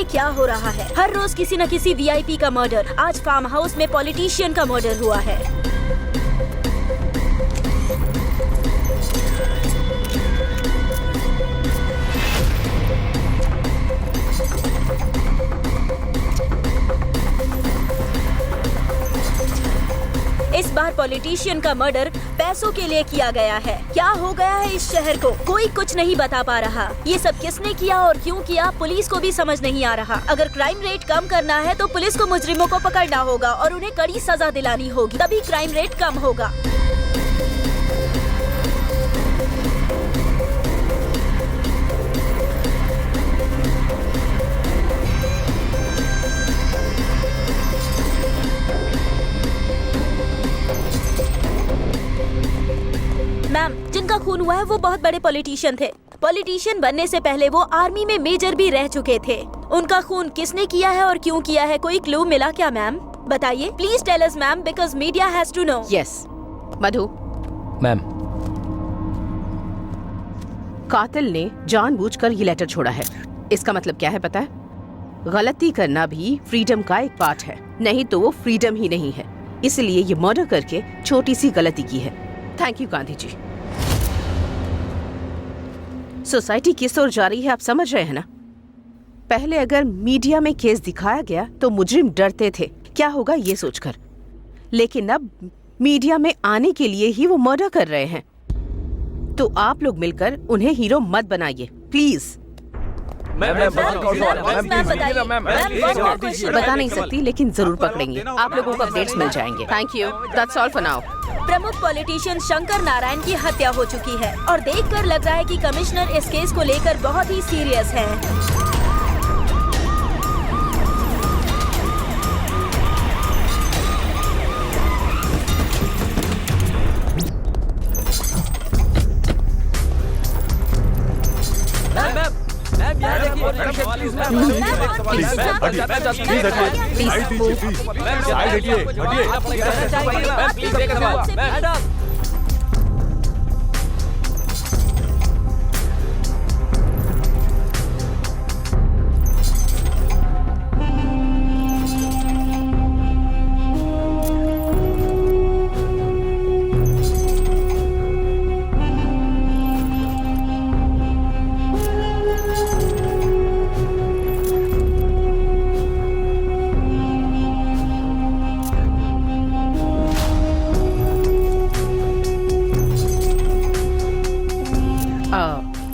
क्या हो रहा है? हर रोज किसी न किसी वीआईपी का मर्डर। आज फार्म हाउस में पॉलिटिशियन का मर्डर हुआ है। इस बार पॉलिटिशियन का मर्डर पैसों के लिए किया गया है। क्या हो गया है इस शहर को? कोई कुछ नहीं बता पा रहा। ये सब किसने किया और क्यों किया, पुलिस को भी समझ नहीं आ रहा। अगर क्राइम रेट कम करना है तो पुलिस को मुजरिमों को पकड़ना होगा और उन्हें कड़ी सजा दिलानी होगी, तभी क्राइम रेट कम होगा। मैम, जिनका खून हुआ है वो बहुत बड़े पॉलिटिशियन थे। पॉलिटिशियन बनने से पहले वो आर्मी में मेजर भी रह चुके थे। उनका खून किसने किया है और क्यों किया है, कोई क्लू मिला क्या मैम? बताइए please tell us ma'am, because media has to know. Yes Madhu. Ma'am, कातिल ने जानबूझकर ये लेटर छोड़ा है। इसका मतलब क्या है पता है? गलती करना भी फ्रीडम का एक पार्ट है, नहीं तो वो फ्रीडम ही नहीं है। इसलिए ये मर्डर करके छोटी सी गलती की है। Thank you Gandhi ji. Society किस ओर जा रही है आप समझ रहे हैं ना? पहले अगर मीडिया में केस दिखाया गया तो मुजरिम डरते थे क्या होगा ये सोचकर, लेकिन अब मीडिया में आने के लिए ही वो मर्डर कर रहे हैं। तो आप लोग मिलकर उन्हें हीरो मत बनाइए प्लीज। बता नहीं सकती लेकिन जरूर पकड़ेंगे। आप लोगों को अपडेट्स मिल जाएंगे। Thank you, that's all for now. प्रमुख पॉलिटिशियन शंकर नारायण की हत्या हो चुकी है और देखकर लग रहा है कि कमिश्नर इस केस को लेकर बहुत ही सीरियस हैं।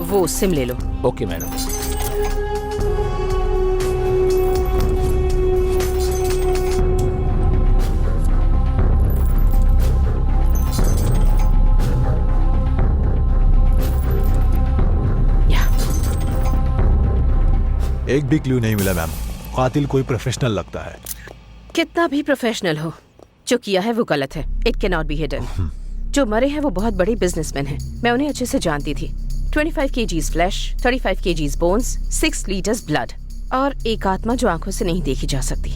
वो सिम ले लो। Okay madam. एक भी क्लू नहीं मिला मैम। कातिल कोई प्रोफेशनल लगता है। कितना भी प्रोफेशनल हो, जो किया है वो गलत है। It can not be hidden. जो मरे हैं वो बहुत बड़े बिजनेसमैन हैं। मैं उन्हें अच्छे से जानती थी। 25 kgs flash, 35 kgs bones, 6 litres blood और एक आत्मा जो आंखों से नहीं देखी जा सकती।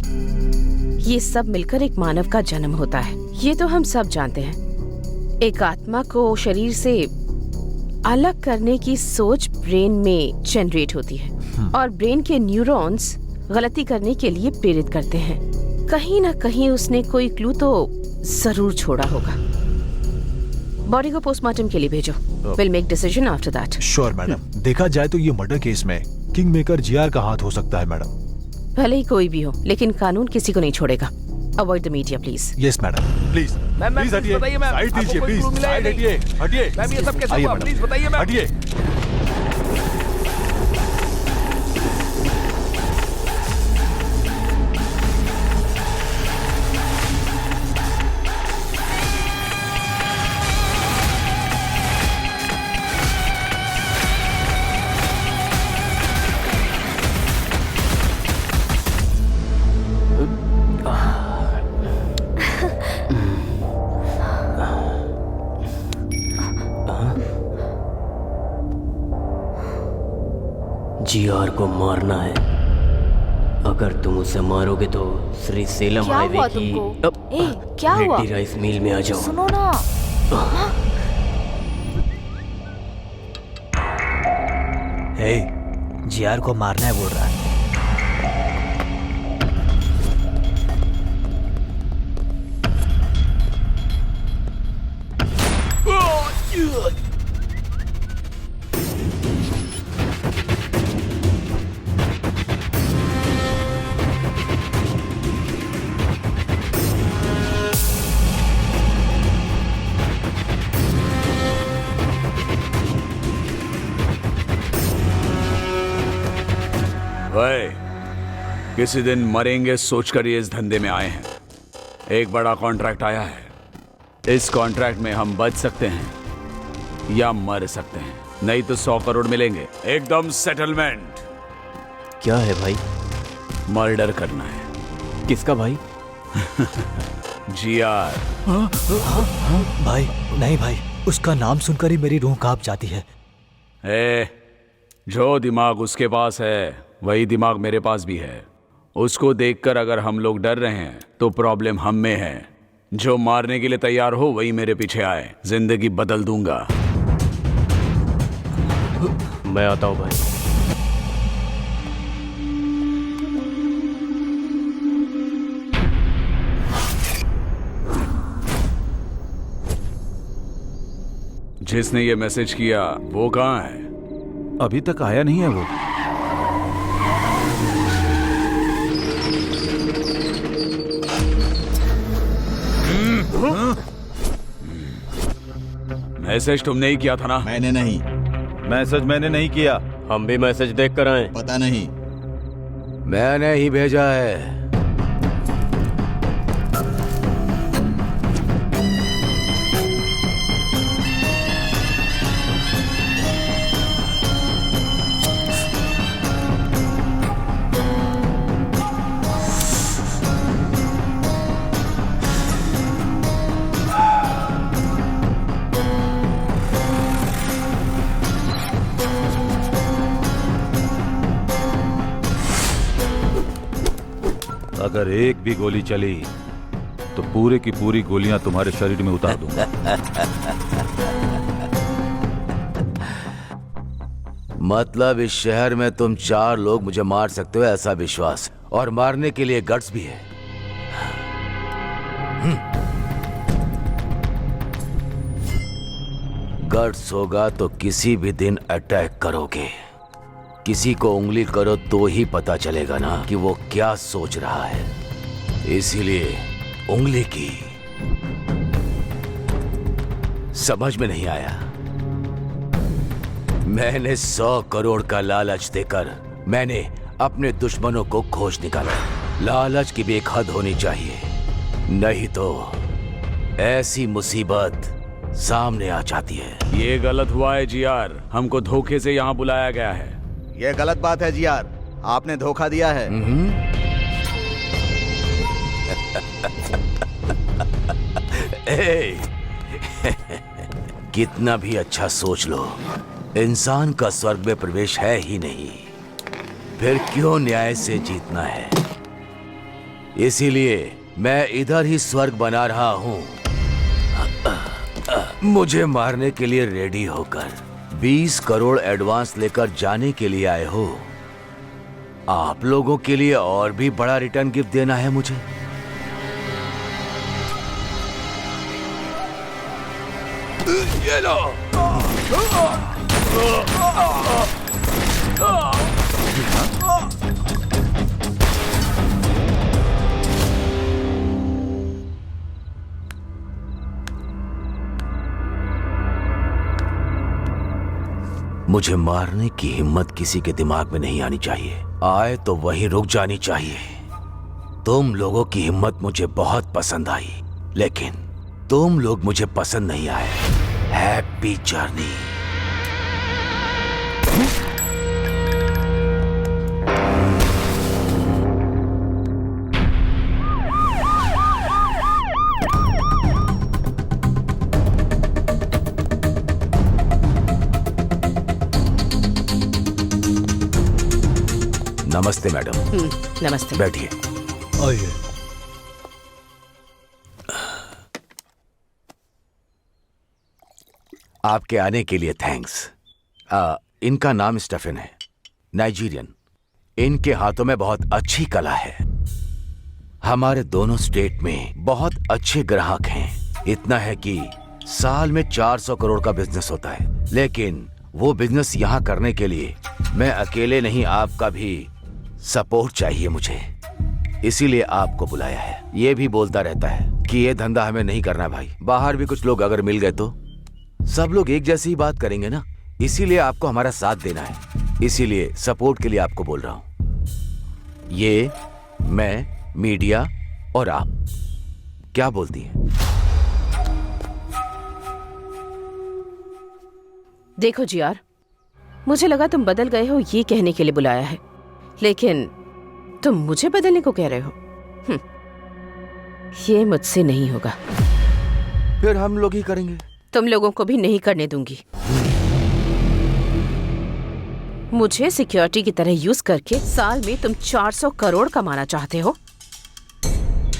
ये सब मिलकर एक मानव का जन्म होता है। ये तो हम सब जानते हैं। एक आत्मा को शरीर से अलग करने की सोच ब्रेन में जनरेट होती है और ब्रेन के न्यूरॉन्स गलती करने के लिए प्रेरित करते हैं। कहीं ना कहीं उसने कोई क्लू तो जरूर छोड़ा होगा। बॉडी को पोस्टमार्टम के लिए भेजो। Will make decision after that. Sure madam. देखा जाए तो ये मर्डर केस में किंग मेकर जीआर का हाथ हो सकता है मैडम। भले ही कोई भी हो, लेकिन कानून किसी को नहीं छोड़ेगा। Avoid the media please. Yes madam. Please please हटिए, साइड दीजिए प्लीज। साइड हटिए, हटिए। मैम ये सब कैसे हुआ? प्लीज बताइए मैम। हटिए। जीआर को मारना है। अगर तुम उसे मारोगे तो श्री सेलम हाईवे की क्या हुआ? रेड्डी राइस मिल में आ जाओ। सुनो ना। जीआर को मारना है बोल रहा है। किसी दिन मरेंगे सोचकर ये इस धंधे में आए हैं। एक बड़ा कॉन्ट्रैक्ट आया है। इस कॉन्ट्रैक्ट में हम बच सकते हैं या मर सकते हैं, नहीं तो 100 करोड़ मिलेंगे एकदम सेटलमेंट। क्या है भाई? मर्डर करना है। किसका भाई? जीआर। भाई नहीं भाई, उसका नाम सुनकर ही मेरी रूह कांप जाती है। जो दिमाग उसके पास है वही दिमाग मेरे पास भी है। उसको देखकर अगर हम लोग डर रहे हैं तो प्रॉब्लम हम में है। जो मारने के लिए तैयार हो वही मेरे पीछे आए, जिंदगी बदल दूंगा। मैं आता हूँ भाई। जिसने ये मैसेज किया वो कहाँ है? अभी तक आया नहीं है वो। मैसेज तुमने ही किया था ना? मैंने नहीं। मैसेज मैंने नहीं किया। हम भी मैसेज देख कर आए। पता नहीं। मैंने ही भेजा है। अगर एक भी गोली चली तो पूरे की पूरी गोलियां तुम्हारे शरीर में उतार दूंगा। मतलब इस शहर में तुम 4 लोग मुझे मार सकते हो ऐसा विश्वास, और मारने के लिए गट्स भी है। गट्स होगा तो किसी भी दिन अटैक करोगे। किसी को उंगली करो तो ही पता चलेगा ना कि वो क्या सोच रहा है। इसीलिए उंगली की। समझ में नहीं आया? मैंने 100 करोड़ का लालच देकर मैंने अपने दुश्मनों को खोज निकाला। लालच की भी एक हद होनी चाहिए, नहीं तो ऐसी मुसीबत सामने आ जाती है। ये गलत हुआ है जीआर, हमको धोखे से यहाँ बुलाया गया है। यह गलत बात है जीआर, आपने धोखा दिया है। कितना भी अच्छा सोच लो, इंसान का स्वर्ग में प्रवेश है ही नहीं, फिर क्यों न्याय से जीतना है? इसीलिए मैं इधर ही स्वर्ग बना रहा हूं। मुझे मारने के लिए रेडी होकर 20 करोड़ एडवांस लेकर जाने के लिए आए हो। आप लोगों के लिए और भी बड़ा रिटर्न गिफ्ट देना है मुझे। ये लो। मुझे मारने की हिम्मत किसी के दिमाग में नहीं आनी चाहिए। आए तो वहीं रुक जानी चाहिए। तुम लोगों की हिम्मत मुझे बहुत पसंद आई, लेकिन तुम लोग मुझे पसंद नहीं आए। Happy journey. नमस्ते मैडम। नमस्ते। बैठिए। आइए। आपके आने के लिए थैंक्स। इनका नाम स्टेफन है, नाइजीरियन। इनके हाथों में बहुत अच्छी कला है। हमारे दोनों स्टेट में बहुत अच्छे ग्राहक हैं। इतना है कि साल में 400 करोड़ का बिजनेस होता है। लेकिन वो बिजनेस यहाँ करने के लिए मैं अकेले नहीं, आपका भी सपोर्ट चाहिए मुझे। इसीलिए आपको बुलाया है। ये भी बोलता रहता है कि ये धंधा हमें नहीं करना भाई। बाहर भी कुछ लोग अगर मिल गए तो सब लोग एक जैसी ही बात करेंगे ना। इसीलिए आपको हमारा साथ देना है। इसीलिए सपोर्ट के लिए आपको बोल रहा हूँ। ये, मैं, मीडिया और आप। क्या बोलती हैं? देखो जीआर, मुझे लगा तुम बदल गए हो ये कहने के लिए बुलाया है, लेकिन तुम मुझे बदलने को कह रहे हो। ये मुझसे नहीं होगा। फिर हम लोग ही करेंगे। तुम लोगों को भी नहीं करने दूंगी। मुझे सिक्योरिटी की तरह यूज करके साल में तुम 400 करोड़ कमाना चाहते हो।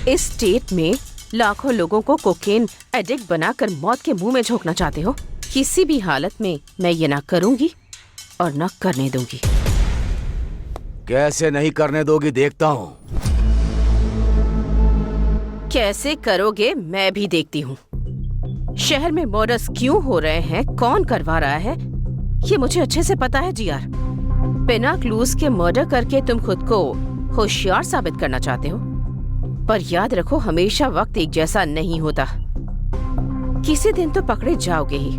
इस स्टेट में लाखों लोगों को कोकेन एडिक्ट बनाकर मौत के मुंह में झोंकना चाहते हो। किसी भी हालत में मैं ये ना करूंगी और ना करने दूंगी। कैसे नहीं करने दोगी देखता हूं। कैसे करोगे मैं भी देखती हूँ। शहर में मर्डर्स क्यों हो रहे हैं, कौन करवा रहा है, ये मुझे अच्छे से पता है जीआर। बिना क्लूज के मर्डर करके तुम खुद को होशियार साबित करना चाहते हो, पर याद रखो हमेशा वक्त एक जैसा नहीं होता। किसी दिन तो पकड़े जाओगे ही,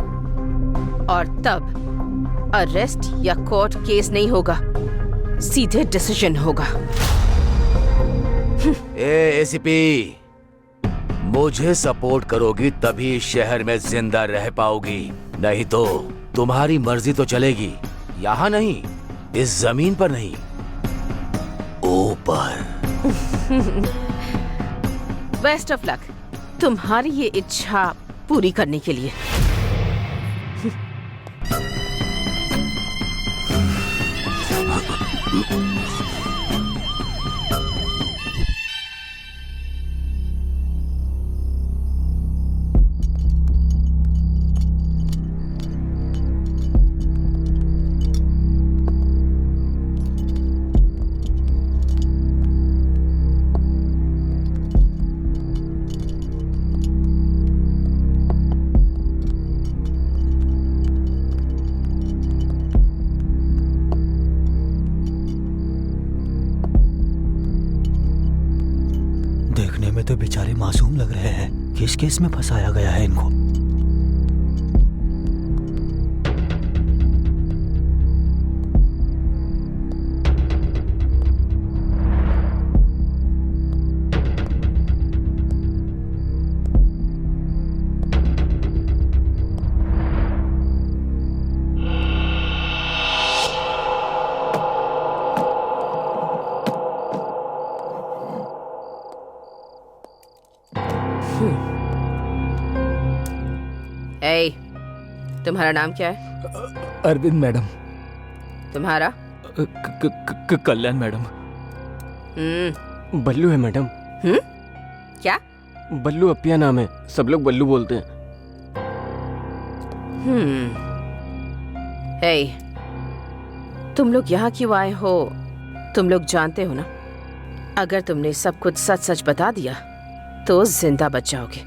और तब अरेस्ट या कोर्ट केस नहीं होगा, सीधे डिसीजन होगा। एसीपी, मुझे सपोर्ट करोगी तभी इस शहर में जिंदा रह पाओगी, नहीं तो तुम्हारी मर्जी तो चलेगी। यहाँ नहीं, इस जमीन पर नहीं, ऊपर। बेस्ट ऑफ लक तुम्हारी ये इच्छा पूरी करने के लिए। देखने में तो बेचारे मासूम लग रहे हैं। किस केस में फंसाया गया है इनको? ए, तुम्हारा नाम क्या है? अरविंद मैडम। तुम्हारा? कल्याण मैडम। बल्लू है मैडम। क्या? बल्लू अपिया नाम है, सब लोग बल्लू बोलते हैं। ए, तुम लोग यहाँ क्यों आए हो? तुम लोग जानते हो ना, अगर तुमने सब कुछ सच सच बता दिया तो जिंदा बच जाओगे,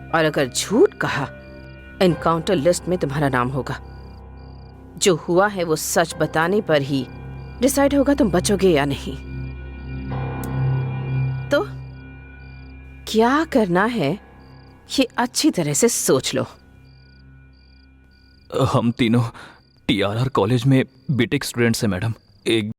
और अगर झूठ कहा एनकाउंटर लिस्ट में तुम्हारा नाम होगा। जो हुआ है वो सच बताने पर ही डिसाइड होगा तुम बचोगे या नहीं। तो क्या करना है ये अच्छी तरह से सोच लो। हम तीनों टीआरआर कॉलेज में बीटेक स्टूडेंट्स हैं मैडम। एक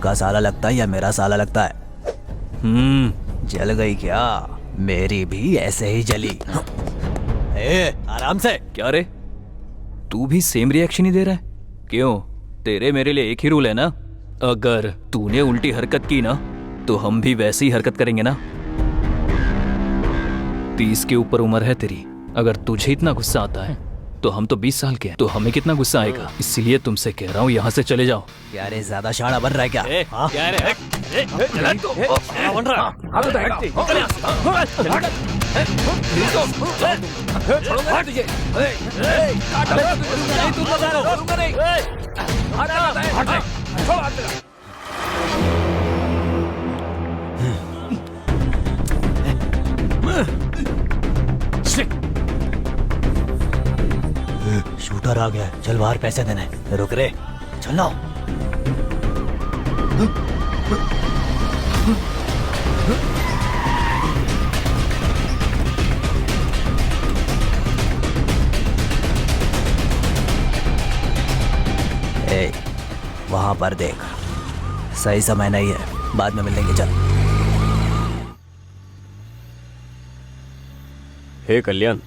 उसका साला लगता है या मेरा साला लगता है? जल गई क्या? मेरी भी ऐसे ही जली। आराम से। क्या रे, तू भी सेम रिएक्शन ही दे रहा है? क्यों, तेरे मेरे लिए एक ही रूल है ना? अगर तूने उल्टी हरकत की ना तो हम भी वैसी ही हरकत करेंगे ना। 30 के ऊपर उम्र है तेरी, अगर तुझे इतना गुस्सा आता है तो हम तो 20 साल के हैं, तो हमें कितना गुस्सा आएगा। इसीलिए तुमसे कह रहा हूँ यहाँ से चले जाओ। क्या रे, ज्यादा शाना बन रहा है क्या? क्या रे? बन रहा शूटर आ गया, चल बाहर पैसे देने। रुक रे, चलो। ए, वहां पर देख, सही समय नहीं है, बाद में मिलेंगे, चल। हे कल्याण,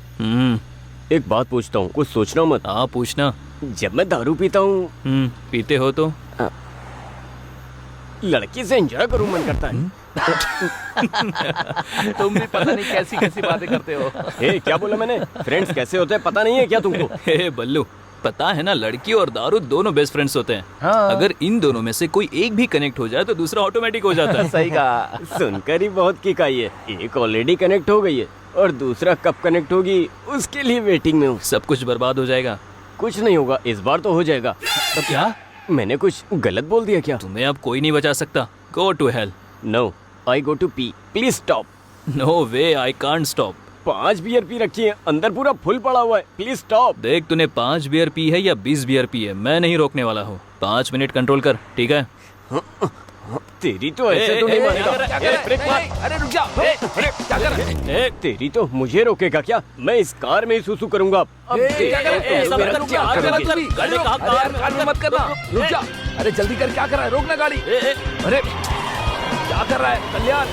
एक बात पूछता हूँ, कुछ सोचना मत। हाँ पूछना। जब मैं दारू पीता हूँ, पीते हो तो लड़की से एंजॉय करूँ मन करता है। तुम भी पता नहीं कैसी कैसी बातें करते हो। हे, क्या बोला मैंने? फ्रेंड्स कैसे होते हैं पता नहीं है क्या तुमको? हे बल्लू, पता है ना, लड़की और दारू दोनों बेस्ट फ्रेंड्स होते हैं। हाँ। अगर इन दोनों में से कोई एक भी कनेक्ट हो जाए तो दूसरा ऑटोमेटिक हो जाता है। सही कहा। सुनकर ही बहुत किक आई है। एक ऑलरेडी कनेक्ट हो गई है और दूसरा कब कनेक्ट होगी उसके लिए वेटिंग में हूँ। सब कुछ बर्बाद हो जाएगा। कुछ नहीं होगा, इस बार तो हो जाएगा। तो क्या मैंने कुछ गलत बोल दिया क्या? तुम्हें अब कोई नहीं बचा सकता। Go to hell. No, I go to pee, please stop. No way, I can't stop. 5 beer पी रखी है, अंदर पूरा फुल पड़ा हुआ है, प्लीज स्टॉप। देख, तूने 5 बियर पी है या 20 बियर पी है, मैं नहीं रोकने वाला हूँ। 5 मिनट कंट्रोल कर, ठीक है? तेरी तो ऐसे तो नहीं मानेगा। अरे रुक जा। क्या कर रहा है? तेरी तो मुझे रोकेगा क्या? मैं इस कार में ही सुसु करूंगा। अब मत करना, रुक जा। अरे जल्दी कर, क्या कर रहा है? रोकना गाड़ी। अरे क्या कर रहा है कल्याण?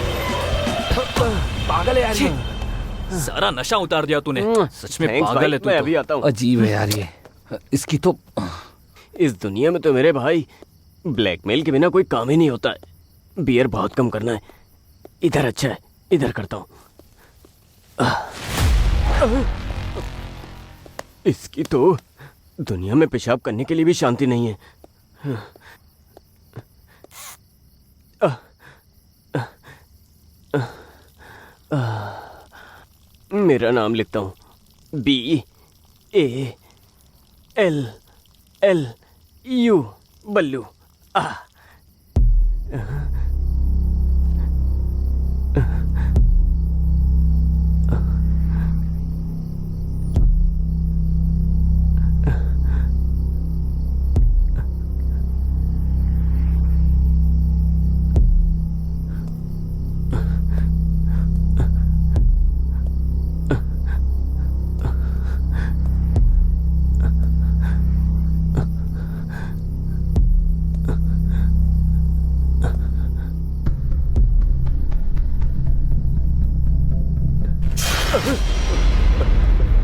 पागल है यार ये। सारा नशा उतार दिया तूने। सच में पागल है तू। मैं अभी आता हूँ। अजीब है यार ये, इसकी तो। इस दुनिया में तो मेरे भाई ब्लैकमेल के बिना कोई काम ही नहीं होता है। बियर बहुत कम करना है। इधर अच्छा है, इधर करता हूँ। इसकी तो दुनिया में पेशाब करने के लिए भी शांति नहीं है। मेरा नाम लिखता हूँ, BALLU, बल्लू।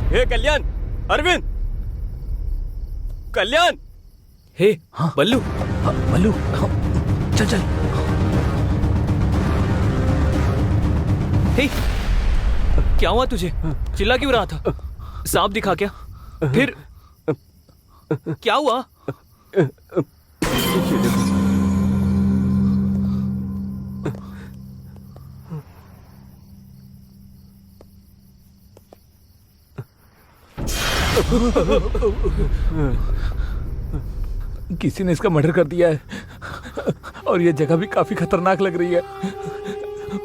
हे कल्याण, अरविंद, कल्याण। हे हाँ बल्लू। बल्लू, चल चल। हे, क्या हुआ तुझे? चिल्ला क्यों रहा था? सांप दिखा क्या? फिर क्या हुआ? किसी ने इसका मर्डर कर दिया है और ये जगह भी काफी खतरनाक लग रही है।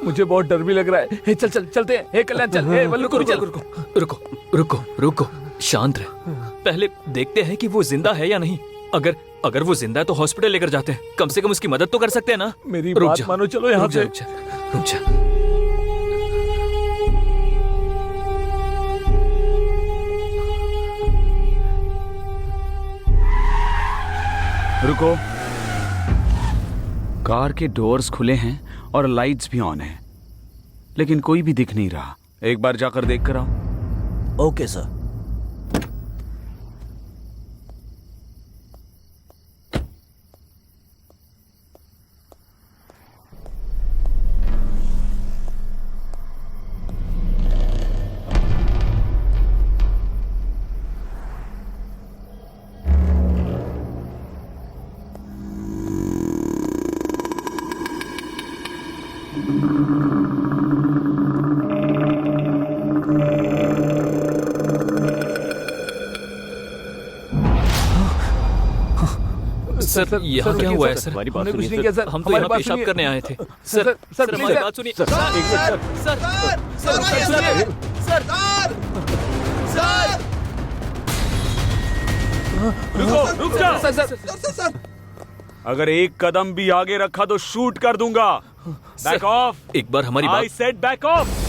मुझे बहुत डर भी लग रहा है। हे चल चल चलते हैं। हे कल्याण चल। हे बल्लू रुको, रुको, रुको, रुको, रुको, शांत रहे। पहले देखते हैं कि वो जिंदा है या नहीं। अगर वो जिंदा है तो हॉस्पिटल लेकर जाते हैं। कम से कम उसकी मदद तो कर सकते हैं ना। मेरी बात मानो, चलो यहाँ से। रुक जा। रुको। कार के डोर्स खुले हैं और लाइट्स भी ऑन हैं, लेकिन कोई भी दिख नहीं रहा। एक बार जाकर देख कर आओ। Okay sir. सर यहाँ क्या हुआ है सर? हमारी बात हमने कुछ सुनिए नहीं किया सर। सर। हम तो हमारी यहाँ बात पेशाब सुनिए। करने आए थे। Sir, sir sir, sir please, हमारी सर। बात सुनिए। सर, एक मिनट रुक जा। सर, अगर एक कदम भी आगे रखा तो शूट कर दूंगा। Back of. एक बार हमारी आई बात। Said back of.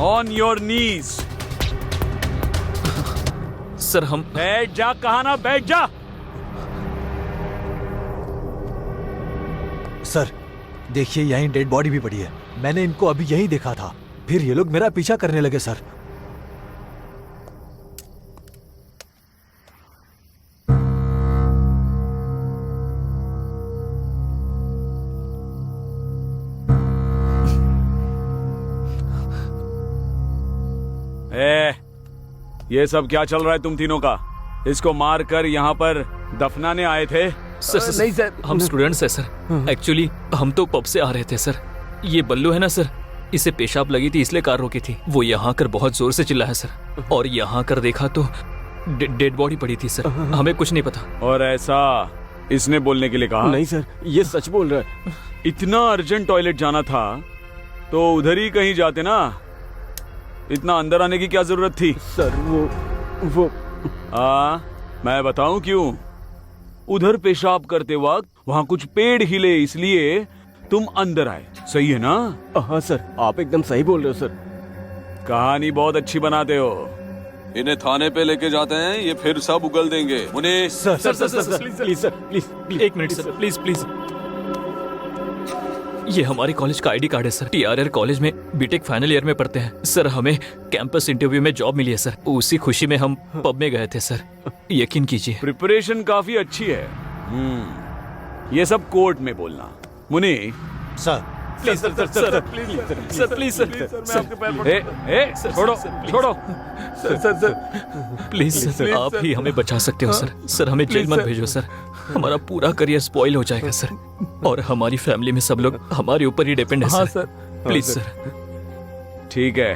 On your knees. Sir हम बैठ जा, कहा ना बैठ जा। सर देखिए, यहीं डेड बॉडी भी पड़ी है। मैंने इनको अभी यहीं देखा था, फिर ये लोग मेरा पीछा करने लगे सर। ये सब क्या चल रहा है तुम तीनों का? इसको मार कर यहाँ पर दफनाने आए थे? सर नहीं सर। हम स्टूडेंट्स हैं सर। एक्चुअली हम तो पब से आ रहे थे सर। ये बल्लू है ना सर, इसे पेशाब लगी थी इसलिए कार रोकी थी। वो यहाँ कर बहुत जोर से चिल्ला है सर, और यहाँ कर देखा तो डेड बॉडी पड़ी थी सर। हमें कुछ नहीं पता। और ऐसा इसने बोलने के लिए कहा? नहीं सर, ये सच बोल रहा है। इतना अर्जेंट टॉयलेट जाना था तो उधर ही कहीं जाते ना। इतना अंदर आने की क्या जरूरत थी? सर वो मैं बताऊं क्यों? उधर पेशाब करते वक्त वहां कुछ पेड़ हिले, इसलिए तुम अंदर आए। सही है ना? हाँ सर, आप एकदम सही बोल रहे हो सर। कहानी बहुत अच्छी बनाते हो। इन्हें थाने पे लेके जाते हैं, ये फिर सब उगल देंगे। उन्हें सर प्लीज सर, प्लीज एक मिनट सर, प्लीज प्लीज। ये हमारे कॉलेज का आईडी कार्ड है सर। TRR कॉलेज में बीटेक फाइनल ईयर में पढ़ते हैं सर। हमें कैंपस इंटरव्यू में जॉब मिली है सर। उसी खुशी में हम पब में गए थे सर। यकीन कीजिए। प्रिपरेशन काफी अच्छी है। ये सब कोर्ट में बोलना। मुनि sir please sir, sir please sir, please sir, मैं आपके पैर पड़ता हूं। छोड़ो सर प्लीज सर, आप ही हमें बचा सकते हो सर। सर हमें जेल मत भेजो सर। हमारा पूरा करियर स्पॉइल हो जाएगा सर, और हमारी फैमिली में सब लोग हमारे ऊपर ही डिपेंड है हाँ सर। सर। Please sir. ठीक है,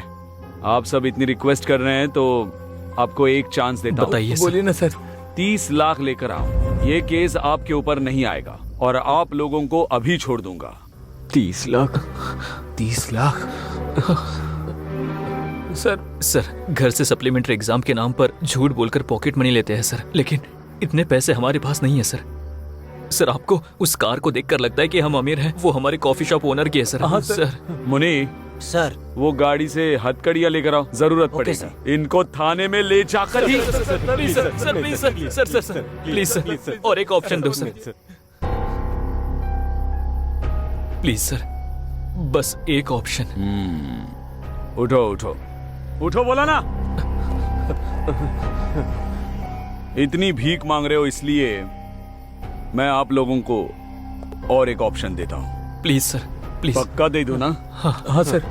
आप सब इतनी रिक्वेस्ट कर रहे हैं तो आपको एक चांस देता हूं। बताइए सर। बोलिए ना सर। 30 लाख लेकर आओ। ये केस आपके ऊपर नहीं आएगा और आप लोगों को अभी छोड़ दूंगा। 30 लाख? 30 लाख? सर घर से सप्लीमेंट्री एग्जाम के नाम पर झूठ बोलकर पॉकेट मनी लेते हैं सर, लेकिन इतने पैसे हमारे पास नहीं है सर। सर आपको उस कार को देखकर लगता है कि हम अमीर हैं? वो हमारे कॉफी शॉप ओनर की है सर। हाँ, सर मुनि, सर वो गाड़ी से हथकड़ियां लेकर आओ, जरूरत ओके, पड़ेगी। इनको थाने में ले जाकर ही। Please sir, sir please sir, sir sir please sir, और एक ऑप्शन दो सर। प्लीज सर, बस एक ऑप्शन। उठो उठो उठो, बोला ना। इतनी भीख मांग रहे हो, इसलिए मैं आप लोगों को और एक ऑप्शन देता हूँ। Please sir, please. पक्का दे दो ना? हाँ सर।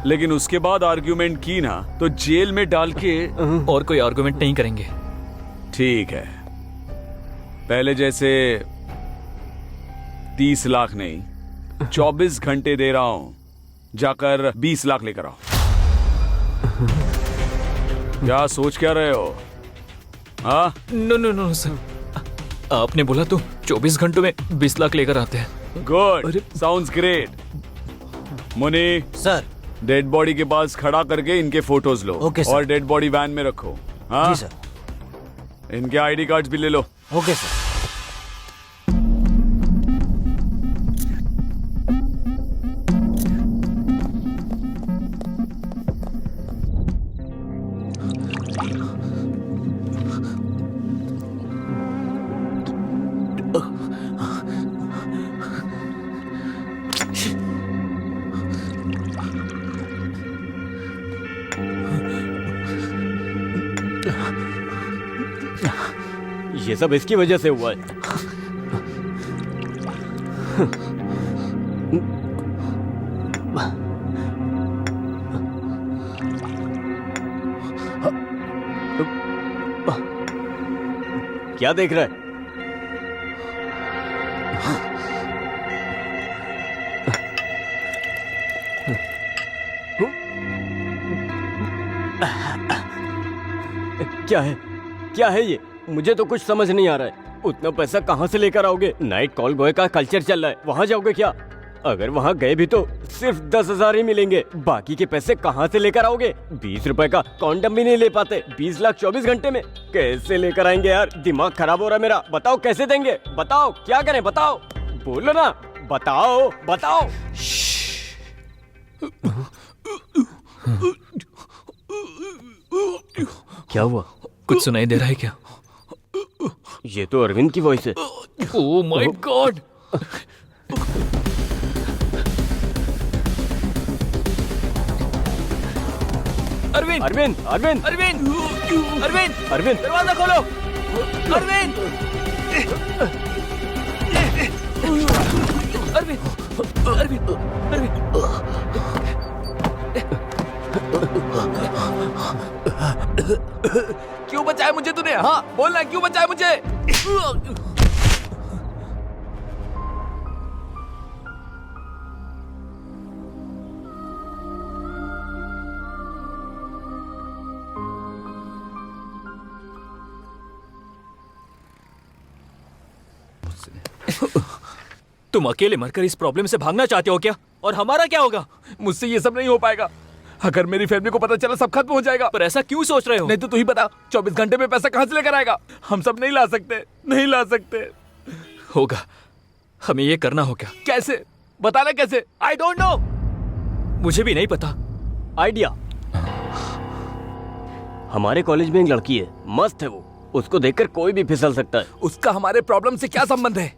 लेकिन उसके बाद आर्ग्यूमेंट की ना तो जेल में डाल के। और कोई आर्गुमेंट नहीं करेंगे। ठीक है, पहले जैसे 30 लाख नहीं, 24 घंटे दे रहा हूं, जाकर 20 लाख लेकर आओ। क्या सोच क्या रहे हो? हाँ? नो सर, आपने बोला तो 24 घंटों में 20 लाख लेकर आते हैं। Good, sounds great. Muni, sir dead body के पास खड़ा करके इनके फोटोज लो। Okay sir. और डेड बॉडी वैन में रखो। हाँ जी सर। इनके आईडी कार्ड्स भी ले लो। Okay sir. ये सब इसकी वजह से हुआ है। क्या देख रहा है? क्या है? क्या है ये? मुझे तो कुछ समझ नहीं आ रहा है। उतना पैसा कहाँ से लेकर आओगे? नाइट कॉल बॉय का कल्चर चल रहा है, वहाँ जाओगे क्या? अगर वहाँ गए भी तो सिर्फ 10,000 ही मिलेंगे। बाकी के पैसे कहाँ से लेकर आओगे? 20 रुपए का कॉन्डम भी नहीं ले पाते। 20 लाख 24 घंटे में कैसे लेकर आएंगे यार? दिमाग खराब हो रहा है मेरा। बताओ कैसे देंगे? बताओ क्या करें? बताओ, बोलो ना, बताओ बताओ। क्या हुआ? कुछ सुनाई दे रहा है क्या? ये तो अरविंद की वॉइस है। Oh my god! Arvind! Arvind! Arvind! Arvind! Arvind! Arvind! दरवाजा खोलो! अरविंद! अरविंद! अरविंद! अरविंद! क्यों बचाया मुझे तूने? हाँ बोलना, क्यों बचाया मुझे? तुम अकेले मरकर इस प्रॉब्लम से भागना चाहते हो क्या? और हमारा क्या होगा? मुझसे ये सब नहीं हो पाएगा। अगर मेरी फैमिली को पता चला सब खत्म हो जाएगा। पर ऐसा क्यों सोच रहे हो? नहीं तो तू ही बता, 24 घंटे में पैसा कहाँ से लेकर आएगा? हम सब नहीं ला सकते, नहीं ला सकते। होगा, हमें ये करना होगा। कैसे? बताना कैसे? आई डोंट नो, मुझे भी नहीं पता। आइडिया। हमारे कॉलेज में एक लड़की है, मस्त है वो। उसको देखकर कोई भी फिसल सकता है। उसका हमारे प्रॉब्लम से क्या संबंध है?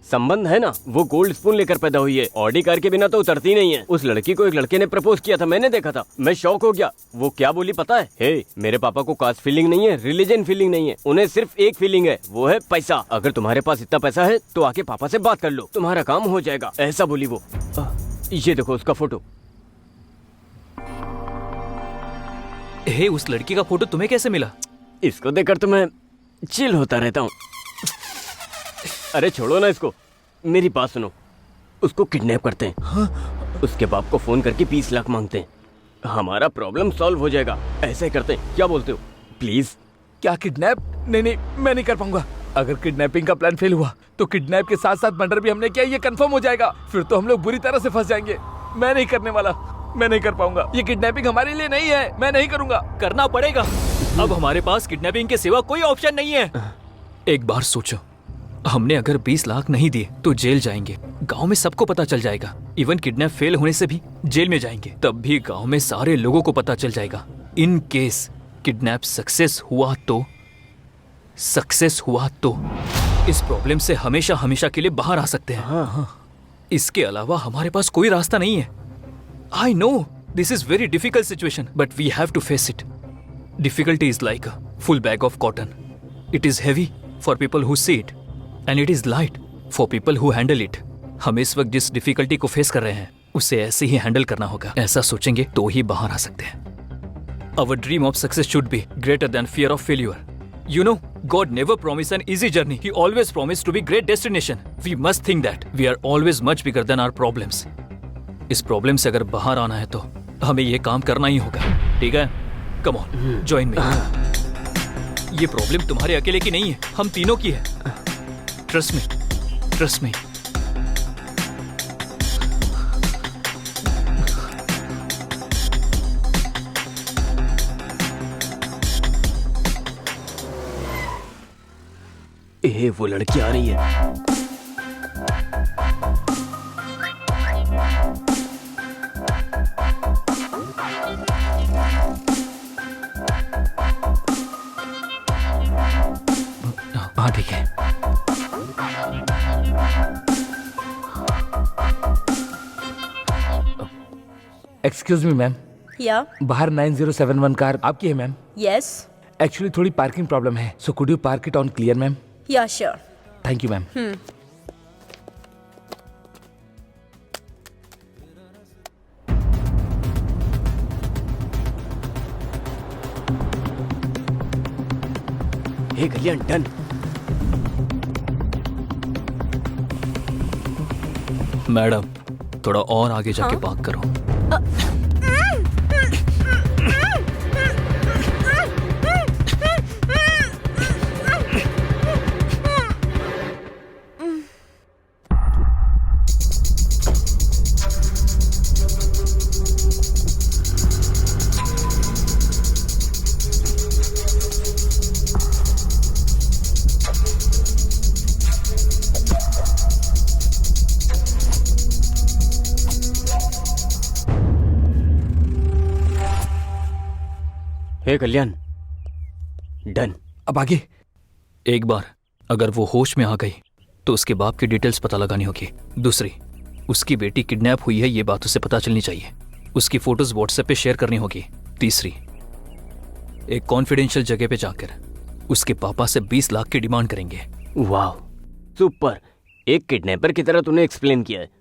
संबंध है ना, वो गोल्ड स्पून लेकर पैदा हुई है। ऑडी कार के बिना तो उतरती नहीं है। उस लड़की को एक लड़के ने प्रपोज किया था, मैंने देखा था। मैं शॉक हो गया। वो क्या बोली पता है? मेरे पापा को कास्ट फीलिंग नहीं है, रिलीजन फीलिंग नहीं है, उन्हें सिर्फ एक फीलिंग है, वो है पैसा। अगर तुम्हारे पास इतना पैसा है तो आके पापा से बात कर लो, तुम्हारा काम हो जाएगा, ऐसा बोली वो। ये देखो उसका फोटो। उस लड़की का फोटो तुम्हें कैसे मिला? इसको देखकर तो मैं चिल होता रहता हूँ। अरे छोड़ो ना इसको, मेरी बात सुनो। उसको किडनैप करते हैं। हाँ? उसके बाप को फोन करके 20 लाख मांगते हैं। हमारा प्रॉब्लम सॉल्व हो जाएगा। ऐसे करते हैं, क्या बोलते हो? प्लीज। क्या किडनैप? नहीं, मैं नहीं कर पाऊंगा। अगर किडनैपिंग का प्लान फेल हुआ तो किडनैप के साथ साथ मर्डर भी हमने किया, ये कंफर्म हो जाएगा। फिर तो हम लोग बुरी तरह से फंस जाएंगे। मैं नहीं करने वाला, मैं नहीं कर पाऊंगा। ये किडनैपिंग हमारे लिए नहीं है, मैं नहीं करूंगा। करना पड़ेगा। अब हमारे पास किडनैपिंग के सिवा कोई ऑप्शन नहीं है। एक बार सोचो, हमने अगर 20 लाख नहीं दिए तो जेल जाएंगे। गांव में सबको पता चल जाएगा। इवन किडनैप फेल होने से भी जेल में जाएंगे, तब भी गांव में सारे लोगों को पता चल जाएगा। इन केस किडनैप सक्सेस हुआ तो इस प्रॉब्लम से हमेशा हमेशा के लिए बाहर आ सकते हैं। हाँ। इसके अलावा हमारे पास कोई रास्ता नहीं है। I know this is very difficult situation, but we have to face it. Difficulty is like a full bag of cotton. It is heavy for people who see it and it is light for people who handle it. हम इस वक्त जिस difficulty को face कर रहे हैं उसे ऐसे ही हैंडल करना होगा। ऐसा सोचेंगे तो ही बाहर आ सकते हैं। Our dream of success should be greater than fear of failure. You know, God never promised an easy journey. He always promised to be great destination. We must think that we are always much bigger than our problems. इस problem से अगर बाहर आना है तो हमें ये काम करना ही होगा। ठीक है? Come on, join me. ये प्रॉब्लम तुम्हारे अकेले की नहीं है, हम तीनों की है। Trust me, trust me. वो लड़की आ रही है। हाँ ठीक है। एक्सक्यूज मी मैम, या बाहर 9071 कार आपकी है मैम? यस, एक्चुअली थोड़ी पार्किंग प्रॉब्लम है, so could you park it on clear ma'am? Yeah sure. Thank you ma'am. Hey Kalyan, done. Madam थोड़ा और आगे जाके पार्क करो। Hey Kalyan, done. अब आगे? एक बार अगर वो होश में आ गई तो उसके बाप की डिटेल्स पता लगानी होगी। दूसरी, उसकी बेटी किडनैप हुई है ये बात उसे पता चलनी चाहिए। उसकी फोटोज व्हाट्सएप पे शेयर करनी होगी। तीसरी, एक कॉन्फिडेंशियल जगह पे जाकर उसके पापा से 20 लाख की डिमांड करेंगे। वाह, सुपर। एक किडनैपर की तरह तूने एक्सप्लेन किया है।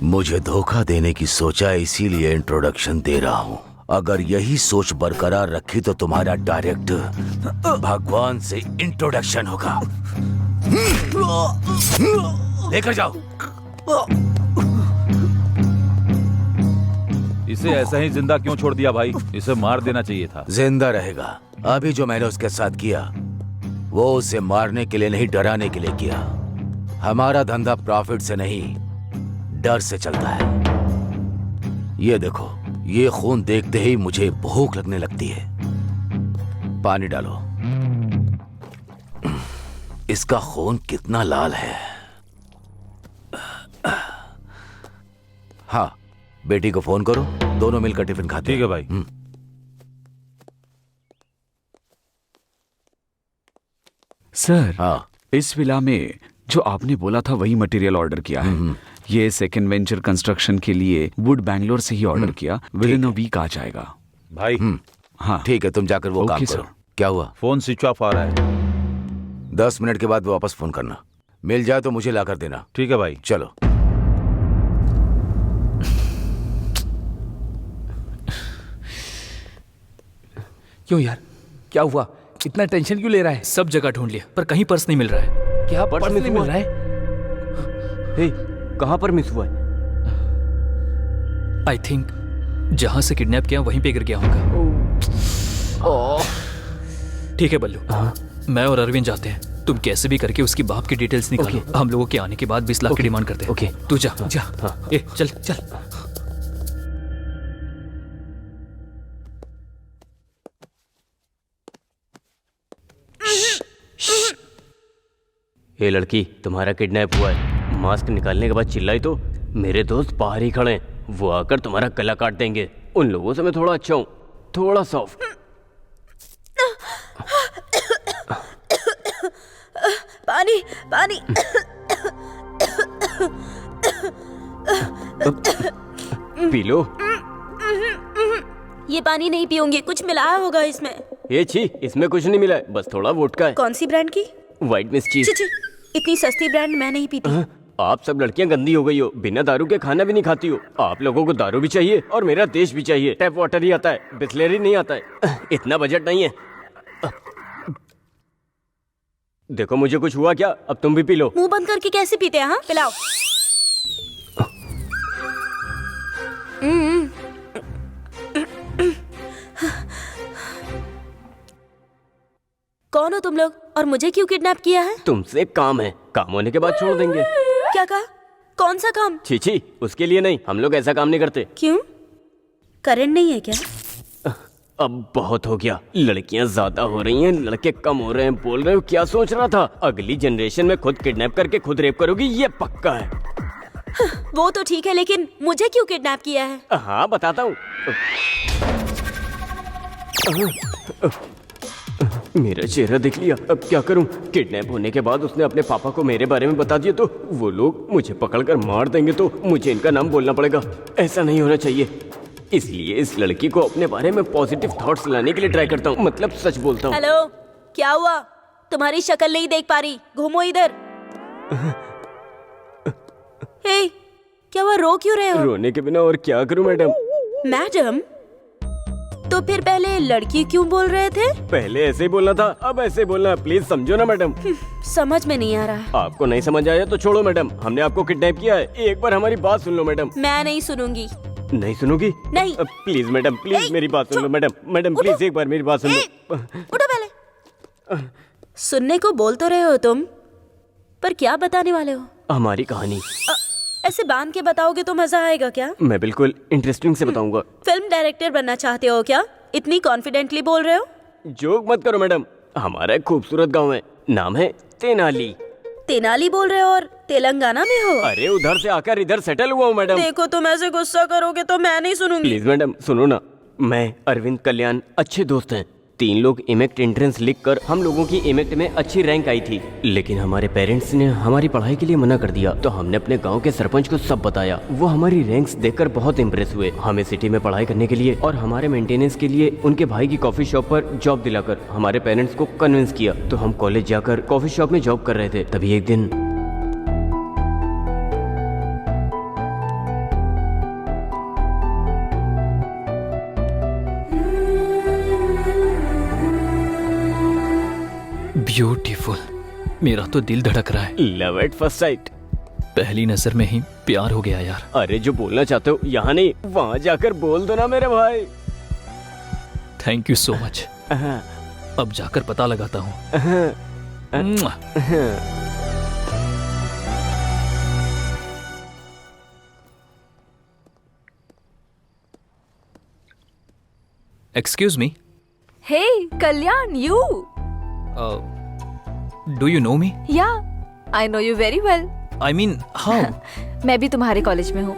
मुझे धोखा देने की सोचा, इसीलिए इंट्रोडक्शन दे रहा हूं। अगर यही सोच बरकरार रखी तो तुम्हारा डायरेक्ट भगवान से इंट्रोडक्शन होगा। लेकर जाओ। इसे ऐसा ही जिंदा क्यों छोड़ दिया भाई? इसे मार देना चाहिए था। जिंदा रहेगा। अभी जो मैंने उसके साथ किया वो उसे मारने के लिए नहीं, डराने के लिए किया। हमारा धंधा प्रॉफिट से नहीं, डर से चलता है। ये देखो, ये खून देखते ही मुझे भूख लगने लगती है। पानी डालो। इसका खून कितना लाल है। हाँ, बेटी को फोन करो, दोनों मिलकर टिफिन खाते हैं। ठीक है भाई। सर, हाँ, इस विला में जो आपने बोला था वही मटेरियल ऑर्डर किया है। ये सेकंड वेंचर कंस्ट्रक्शन के लिए वुड बैंगलोर से ही ऑर्डर किया। विद इन अ वीक आ जाएगा भाई। हाँ ठीक है, तुम जाकर वो ओके, काम सर। करो। क्या हुआ? फोन स्विच ऑफ आ रहा है। 10 मिनट के बाद वापस फोन करना। मिल जाए तो मुझे लाकर देना। ठीक है भाई। चलो। क्यों यार, क्या हुआ? इतना टेंशन क्यों ले रहा है? सब जगह ढूंढ लिया पर कहीं पर्स नहीं मिल रहा है। क्या पर्स नहीं मिल रहा है? हे, कहाँ पर मिस हुआ है? आई थिंक जहां से किडनैप किया वहीं पे गिर गया होगा। ठीक है बल्लू, मैं और अरविंद जाते हैं। तुम कैसे भी करके उसकी बाप की डिटेल्स निकालो। हम लोगों के आने के बाद 20 लाख की डिमांड करते हैं। ओके। तू जा जा। ए चल चल। ये लड़की, तुम्हारा किडनैप हुआ है। मास्क निकालने के बाद चिल्लाई तो मेरे दोस्त बाहर ही खड़े हैं। वो आकर तुम्हारा गला काट देंगे। उन लोगों से मैं थोड़ा अच्छा हूँ, थोड़ा सॉफ्ट। पानी पानी। P low. ये पानी नहीं पीऊंगी, कुछ मिलाया होगा इसमें। ये छी, इसमें कुछ नहीं मिला है, बस थोड़ा वोडका है। कौन सी ब्रांड की? व्हाइट मिस चीज। छी, इतनी सस्ती ब्रांड मैं नहीं पीती। आप सब लड़कियां गंदी हो गई हो, बिना दारू के खाना भी नहीं खाती हो। आप लोगों को दारू भी चाहिए और मेरा देश भी चाहिए। टैप वाटर ही आता है, बिस्लेरी नहीं आता है। इतना बजट नहीं है। देखो मुझे कुछ हुआ क्या? अब तुम भी पी लो। मुंह बंद करके कैसे पीते हैं? हाँ, पिलाओ। कौन हो तुम लोग और मुझे क्यों किडनैप किया है? तुमसे काम है, काम होने के बाद छोड़ देंगे। क्या कहा? कौन सा काम? छी, उसके लिए नहीं, हम लोग ऐसा काम नहीं करते। क्यों? करंट नहीं है क्या? अब बहुत हो गया, लड़कियां ज्यादा हो रही हैं, लड़के कम हो रहे हैं। बोल रहे हो क्या सोच रहा था? अगली जनरेशन में खुद किडनैप करके खुद रेप करोगी, ये पक्का है। वो तो ठीक है, लेकिन मुझे क्यों किडनैप किया है? हाँ बताता हूँ। मेरा चेहरा देख लिया, अब क्या करूं? किडनैप होने के बाद उसने अपने पापा को मेरे बारे में बता दिया तो वो लोग मुझे पकड़कर मार देंगे, तो मुझे इनका नाम बोलना पड़ेगा। ऐसा नहीं होना चाहिए, इसलिए इस लड़की को अपने बारे में पॉजिटिव थॉट्स लाने के लिए ट्राई करता हूँ, मतलब सच बोलता हूँ। हेलो, क्या हुआ? तुम्हारी शक्ल नहीं देख पा रही, घूमो इधर। हे, क्या हुआ? रो क्यों रहे हो? रोने के बिना और क्या करूं मैडम? मैडम? तो फिर पहले लड़की क्यों बोल रहे थे? पहले ऐसे ही बोलना था, अब ऐसे बोलना, प्लीज समझो ना मैडम। समझ में नहीं आ रहा है। आपको नहीं समझ आया तो छोड़ो मैडम, हमने आपको किडनैप किया है, एक बार हमारी बात सुन लो मैडम। मैं नहीं सुनूंगी। नहीं सुनोगी? नहीं। प्लीज मैडम, प्लीज मेरी बात सुन लो मैडम। मैडम प्लीज एक बार मेरी बात सुन लो। उठो पहले। सुनने को बोल तो रहे हो तुम, पर क्या बताने वाले हो? हमारी कहानी। ऐसे बांध के बताओगे तो मजा आएगा क्या? मैं बिल्कुल इंटरेस्टिंग से बताऊंगा। फिल्म डायरेक्टर बनना चाहते हो क्या? इतनी कॉन्फिडेंटली बोल रहे हो? जोक मत करो मैडम, हमारा एक खूबसूरत गांव है, नाम है तेनाली। तेनाली बोल रहे हो और तेलंगाना में हो? अरे उधर से आकर इधर सेटल हुआ हूँ मैडम। देखो तुम ऐसे गुस्सा करोगे तो मैं नहीं सुनूंगी। प्लीज मैडम सुनो ना, मैं अरविंद कल्याण अच्छे दोस्त हैं। 3 लोग इमेक्ट एंट्रेंस लिखकर हम लोगों की इमेक्ट में अच्छी रैंक आई थी, लेकिन हमारे पेरेंट्स ने हमारी पढ़ाई के लिए मना कर दिया। तो हमने अपने गांव के सरपंच को सब बताया। वो हमारी रैंक्स देखकर बहुत इम्प्रेस हुए, हमें सिटी में पढ़ाई करने के लिए और हमारे मेंटेनेंस के लिए उनके भाई की कॉफी शॉप पर जॉब दिलाकर हमारे पेरेंट्स को कन्विंस किया। तो हम कॉलेज जाकर कॉफी शॉप में जॉब कर रहे थे, तभी एक दिन ब्यूटीफुल, मेरा तो दिल धड़क रहा है। लव एट फर्स्ट साइट, पहली नजर में ही प्यार हो गया यार। अरे जो बोलना चाहते हो यहाँ नहीं वहाँ जाकर बोल दो ना मेरे भाई। Thank you so much. अब जाकर पता लगाता हूँ। Excuse me. Hey Kalyan, you? Do you know me? Yeah, I know you very well. I mean how? मैं भी तुम्हारे कॉलेज में हूँ।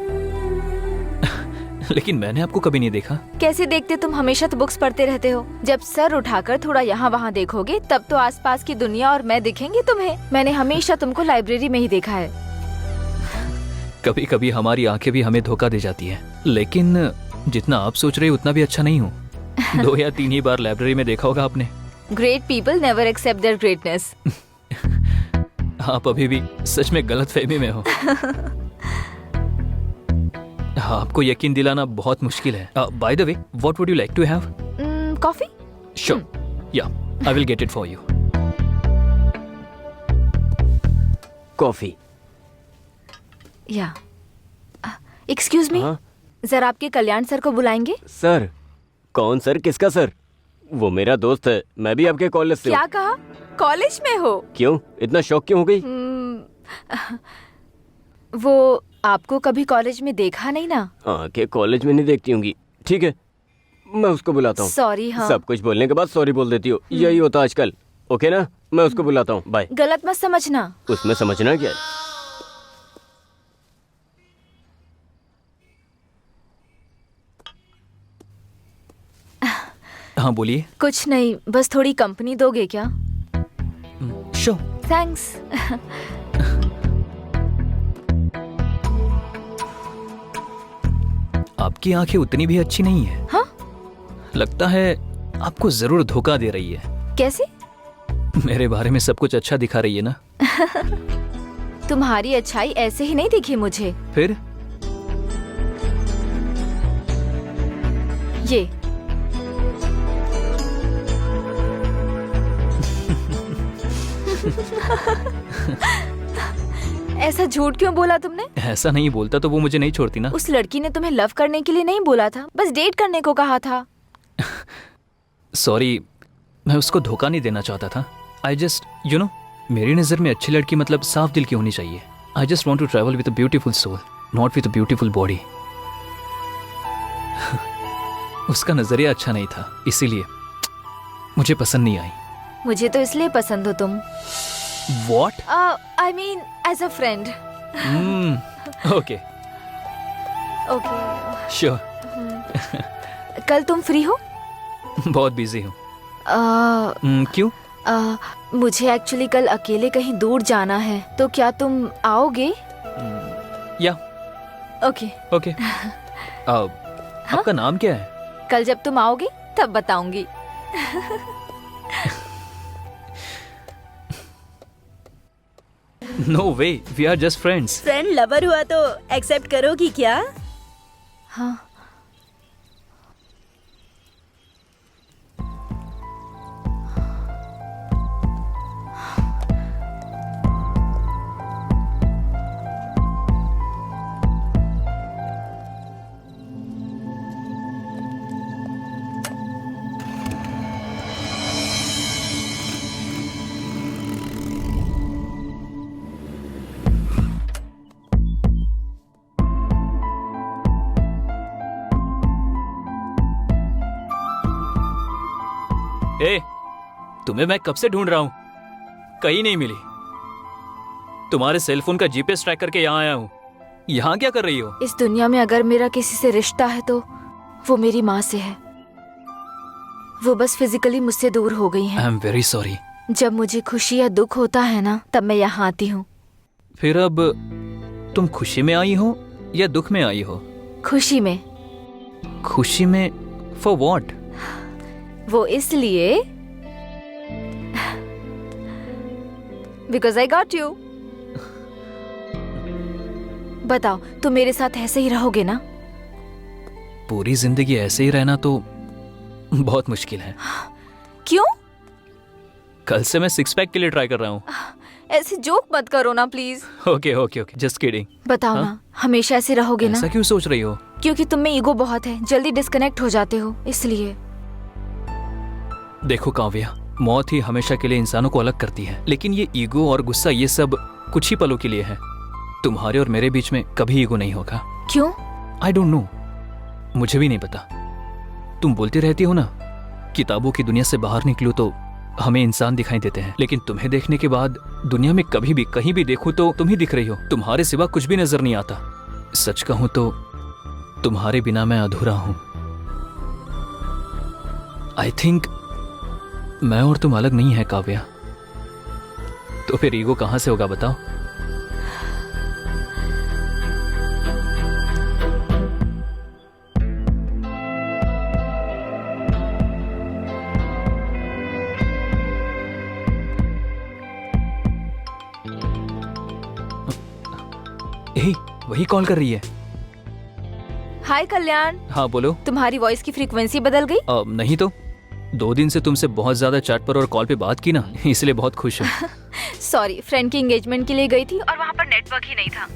लेकिन मैंने आपको कभी नहीं देखा। कैसे देखते? तुम हमेशा तो बुक्स पढ़ते रहते हो। जब सर उठाकर थोड़ा यहाँ वहाँ देखोगे तब तो आसपास की दुनिया और मैं दिखेंगे तुम्हें। मैंने हमेशा तुमको लाइब्रेरी में ही देखा है। कभी कभी हमारी आंखें भी हमें धोखा दे जाती है, लेकिन जितना आप सोच रहे हो उतना भी अच्छा नहीं हूँ। 2 या 3 ही बार लाइब्रेरी में देखा होगा आपने। Great people never accept their greatness. आप अभी भी सच में गलतफहमी में हो। आपको यकीन दिलाना बहुत मुश्किल है। By the way, what would you like to have? Coffee? Sure, yeah I will get it for you. Coffee. Yeah excuse me, जरा आपके कल्याण सर को बुलाएंगे? सर? कौन सर? किसका सर? वो मेरा दोस्त है, मैं भी आपके कॉलेज से। क्या कहा? कॉलेज में हो? क्यों इतना शौक क्यों हो गई? वो आपको कभी कॉलेज में देखा नहीं ना? आंखें कॉलेज में नहीं देखती होंगी। ठीक है, मैं उसको बुलाता हूँ। सॉरी। हाँ, सब कुछ बोलने के बाद सॉरी बोल देती हो, यही होता आजकल। ओके ना, मैं उसको बुलाता हूँ। बाय। गलत मत समझना। उसमें समझना क्या है? हाँ बोलिए। कुछ नहीं, बस थोड़ी कंपनी दोगे क्या? श्योर। थैंक्स। आपकी आंखें उतनी भी अच्छी नहीं है। हाँ? लगता है आपको जरूर धोखा दे रही है। कैसे? मेरे बारे में सब कुछ अच्छा दिखा रही है ना। तुम्हारी अच्छाई ऐसे ही नहीं दिखी मुझे। फिर? ये ऐसा झूठ क्यों बोला तुमने? ऐसा नहीं बोलता तो वो मुझे नहीं छोड़ती ना। उस लड़की ने तुम्हें लव करने के लिए नहीं बोला था, बस डेट करने को कहा था। सॉरी, मैं उसको धोखा नहीं देना चाहता था। आई जस्ट मेरी नज़र में अच्छी लड़की मतलब साफ दिल की होनी चाहिए। I just want to travel with a beautiful soul, not with a beautiful body. उसका नजरिया अच्छा नहीं था, इसीलिए मुझे पसंद नहीं आई। मुझे तो इसलिए पसंद हो तुम। What? I mean as a friend. Okay. Okay. Sure. कल तुम फ्री हो? बहुत बिजी हूँ। क्यों? मुझे एक्चुअली कल अकेले कहीं दूर जाना है, तो क्या तुम आओगे? या ओके। ओके। आपका नाम क्या है? कल जब तुम आओगे तब बताऊंगी। No way, we are just friends. Friend lover हुआ तो एक्सेप्ट करोगी क्या? हाँ। ए, तुम्हें मैं कब से ढूंढ रहा हूं, कहीं नहीं मिली। तुम्हारे सेलफोन का जीपीएस ट्रैक करके यहाँ आया हूँ। यहाँ क्या कर रही हो? इस दुनिया में अगर मेरा किसी से रिश्ता है तो वो मेरी माँ से है। वो बस फिजिकली मुझसे दूर हो गई हैं। I am very sorry. जब मुझे खुशी या दुख होता है ना, तब मैं यहाँ आती हूँ। फिर अब तुम खुशी में आई हो या दुख में आई हो? खुशी में। खुशी में? For what? वो इसलिए बिकॉज आई गॉट यू। बताओ, तुम मेरे साथ ऐसे ही रहोगे ना? पूरी जिंदगी ऐसे ही रहना तो बहुत मुश्किल है। क्यों? कल से मैं सिक्स पैक के लिए ट्राई कर रहा हूँ। ऐसे जोक मत करो ना please. Okay okay okay, just kidding. बताओ ना, हमेशा ऐसे रहोगे ना? ऐसा क्यों सोच रही हो? क्योंकि तुम में ईगो बहुत है, जल्दी डिस्कनेक्ट हो जाते हो, इसलिए। देखो काव्या, मौत ही हमेशा के लिए इंसानों को अलग करती है, लेकिन ये ईगो और गुस्सा ये सब कुछ ही पलों के लिए है। तुम्हारे और मेरे बीच में कभी ईगो नहीं होगा। क्यों? आई डोंट नो, मुझे भी नहीं पता। तुम बोलती रहती हो ना, किताबों की दुनिया से बाहर निकलो तो हमें इंसान दिखाई देते हैं, लेकिन तुम्हें देखने के बाद दुनिया में कभी भी कहीं भी देखो तो तुम ही दिख रही हो। तुम्हारे सिवा कुछ भी नजर नहीं आता। सच कहूं तो तुम्हारे बिना मैं अधूरा हूं। आई थिंक मैं और तुम अलग नहीं है काव्या। तो फिर ईगो कहां से होगा बताओ? वही कॉल कर रही है। हाय कल्याण। हाँ बोलो। तुम्हारी वॉइस की फ्रीक्वेंसी बदल गई? नहीं तो 2 दिन से तुमसे बहुत ज्यादा चैट पर और कॉल पे बात की ना, इसलिए बहुत खुश हूँ। सॉरी, फ्रेंड की एंगेजमेंट के लिए गई थी और वहाँ पर नेटवर्क ही नहीं था।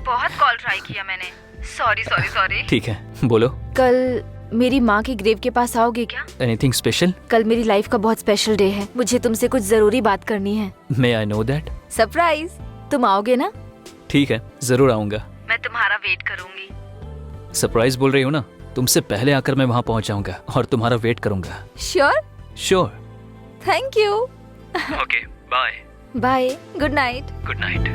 बहुत कॉल ट्राई किया मैंने। Sorry sorry sorry. ठीक है, बोलो। कल मेरी माँ के ग्रेव के पास आओगे क्या? Anything special? कल मेरी लाइफ का बहुत स्पेशल डे है, मुझे तुमसे कुछ जरूरी बात करनी है। मे आई नो दैट? सरप्राइज। तुम आओगे ना? ठीक है, जरूर आऊंगा। मैं तुम्हारा वेट करूंगी। सरप्राइज बोल रही हो ना, तुमसे पहले आकर मैं वहाँ पहुँच जाऊंगा और तुम्हारा वेट करूंगा। Sure? Sure. Thank you. Okay, bye. Bye, good night. Good night.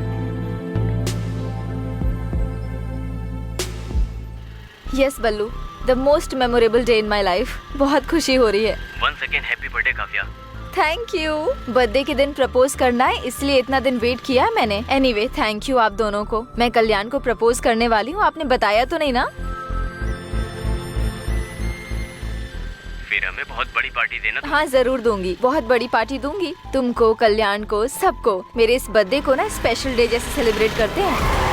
Yes Ballu, the most memorable day in my life. बहुत खुशी हो रही है। Once again happy birthday Kavya. Thank you. Birthday के दिन प्रपोज करना है, इसलिए इतना दिन वेट किया है मैंने। एनीवे, थैंक यू आप दोनों को। मैं कल्याण को प्रपोज करने वाली हूँ, आपने बताया तो नहीं ना? फिर हमें बहुत बड़ी पार्टी देना। हाँ जरूर दूंगी, बहुत बड़ी पार्टी दूंगी। तुमको, कल्याण को, सबको। मेरे इस बर्थडे को ना स्पेशल डे जैसे सेलिब्रेट करते हैं।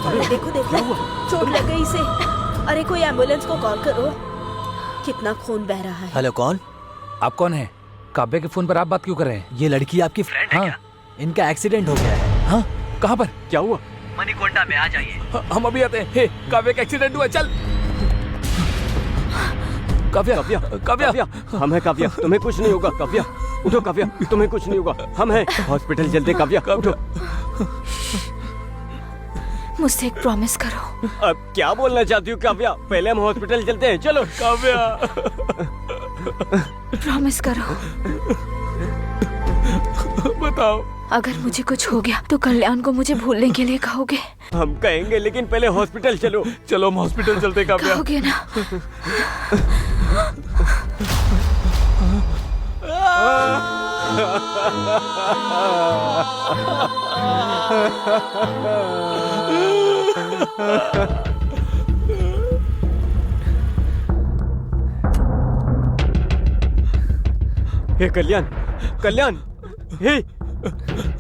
अरे देखो देखो, चोट लग गई इसे। अरे कोई एम्बुलेंस को कॉल करो। कितना खून बह रहा है। हेलो, कौन? आप कौन है? काव्या के फोन पर आप बात क्यों कर रहे हैं? ये लड़की आपकी फ्रेंड हाँ। है क्या? इनका एक्सीडेंट हो गया है। हाँ, कहाँ पर? क्या हुआ? मणिकोंडा में आ जाइए। हम अभी आते हैं। हे, काव्या का एक्सीडेंट हुआ, चल। काव्या, काव्या, काव्या, काव्या, हम है काव्या, तुम्हें कुछ नहीं होगा। काव्या, उठो काव्या, तुम्हें कुछ नहीं होगा, हम हैं हॉस्पिटल चलते। काव्या, उठो। मुझसे एक प्रॉमिस करो। अब क्या बोलना चाहती हूँ काव्या? पहले हम हॉस्पिटल चलते हैं, चलो। काव्या, प्रॉमिस करो। बताओ। अगर मुझे कुछ हो गया तो कल्याण को मुझे भूलने के लिए कहोगे? हम कहेंगे, लेकिन पहले हॉस्पिटल चलो। चलो हम हॉस्पिटल चलते काव्या। कहोगे ना? हे कल्याण, कल्याण, हे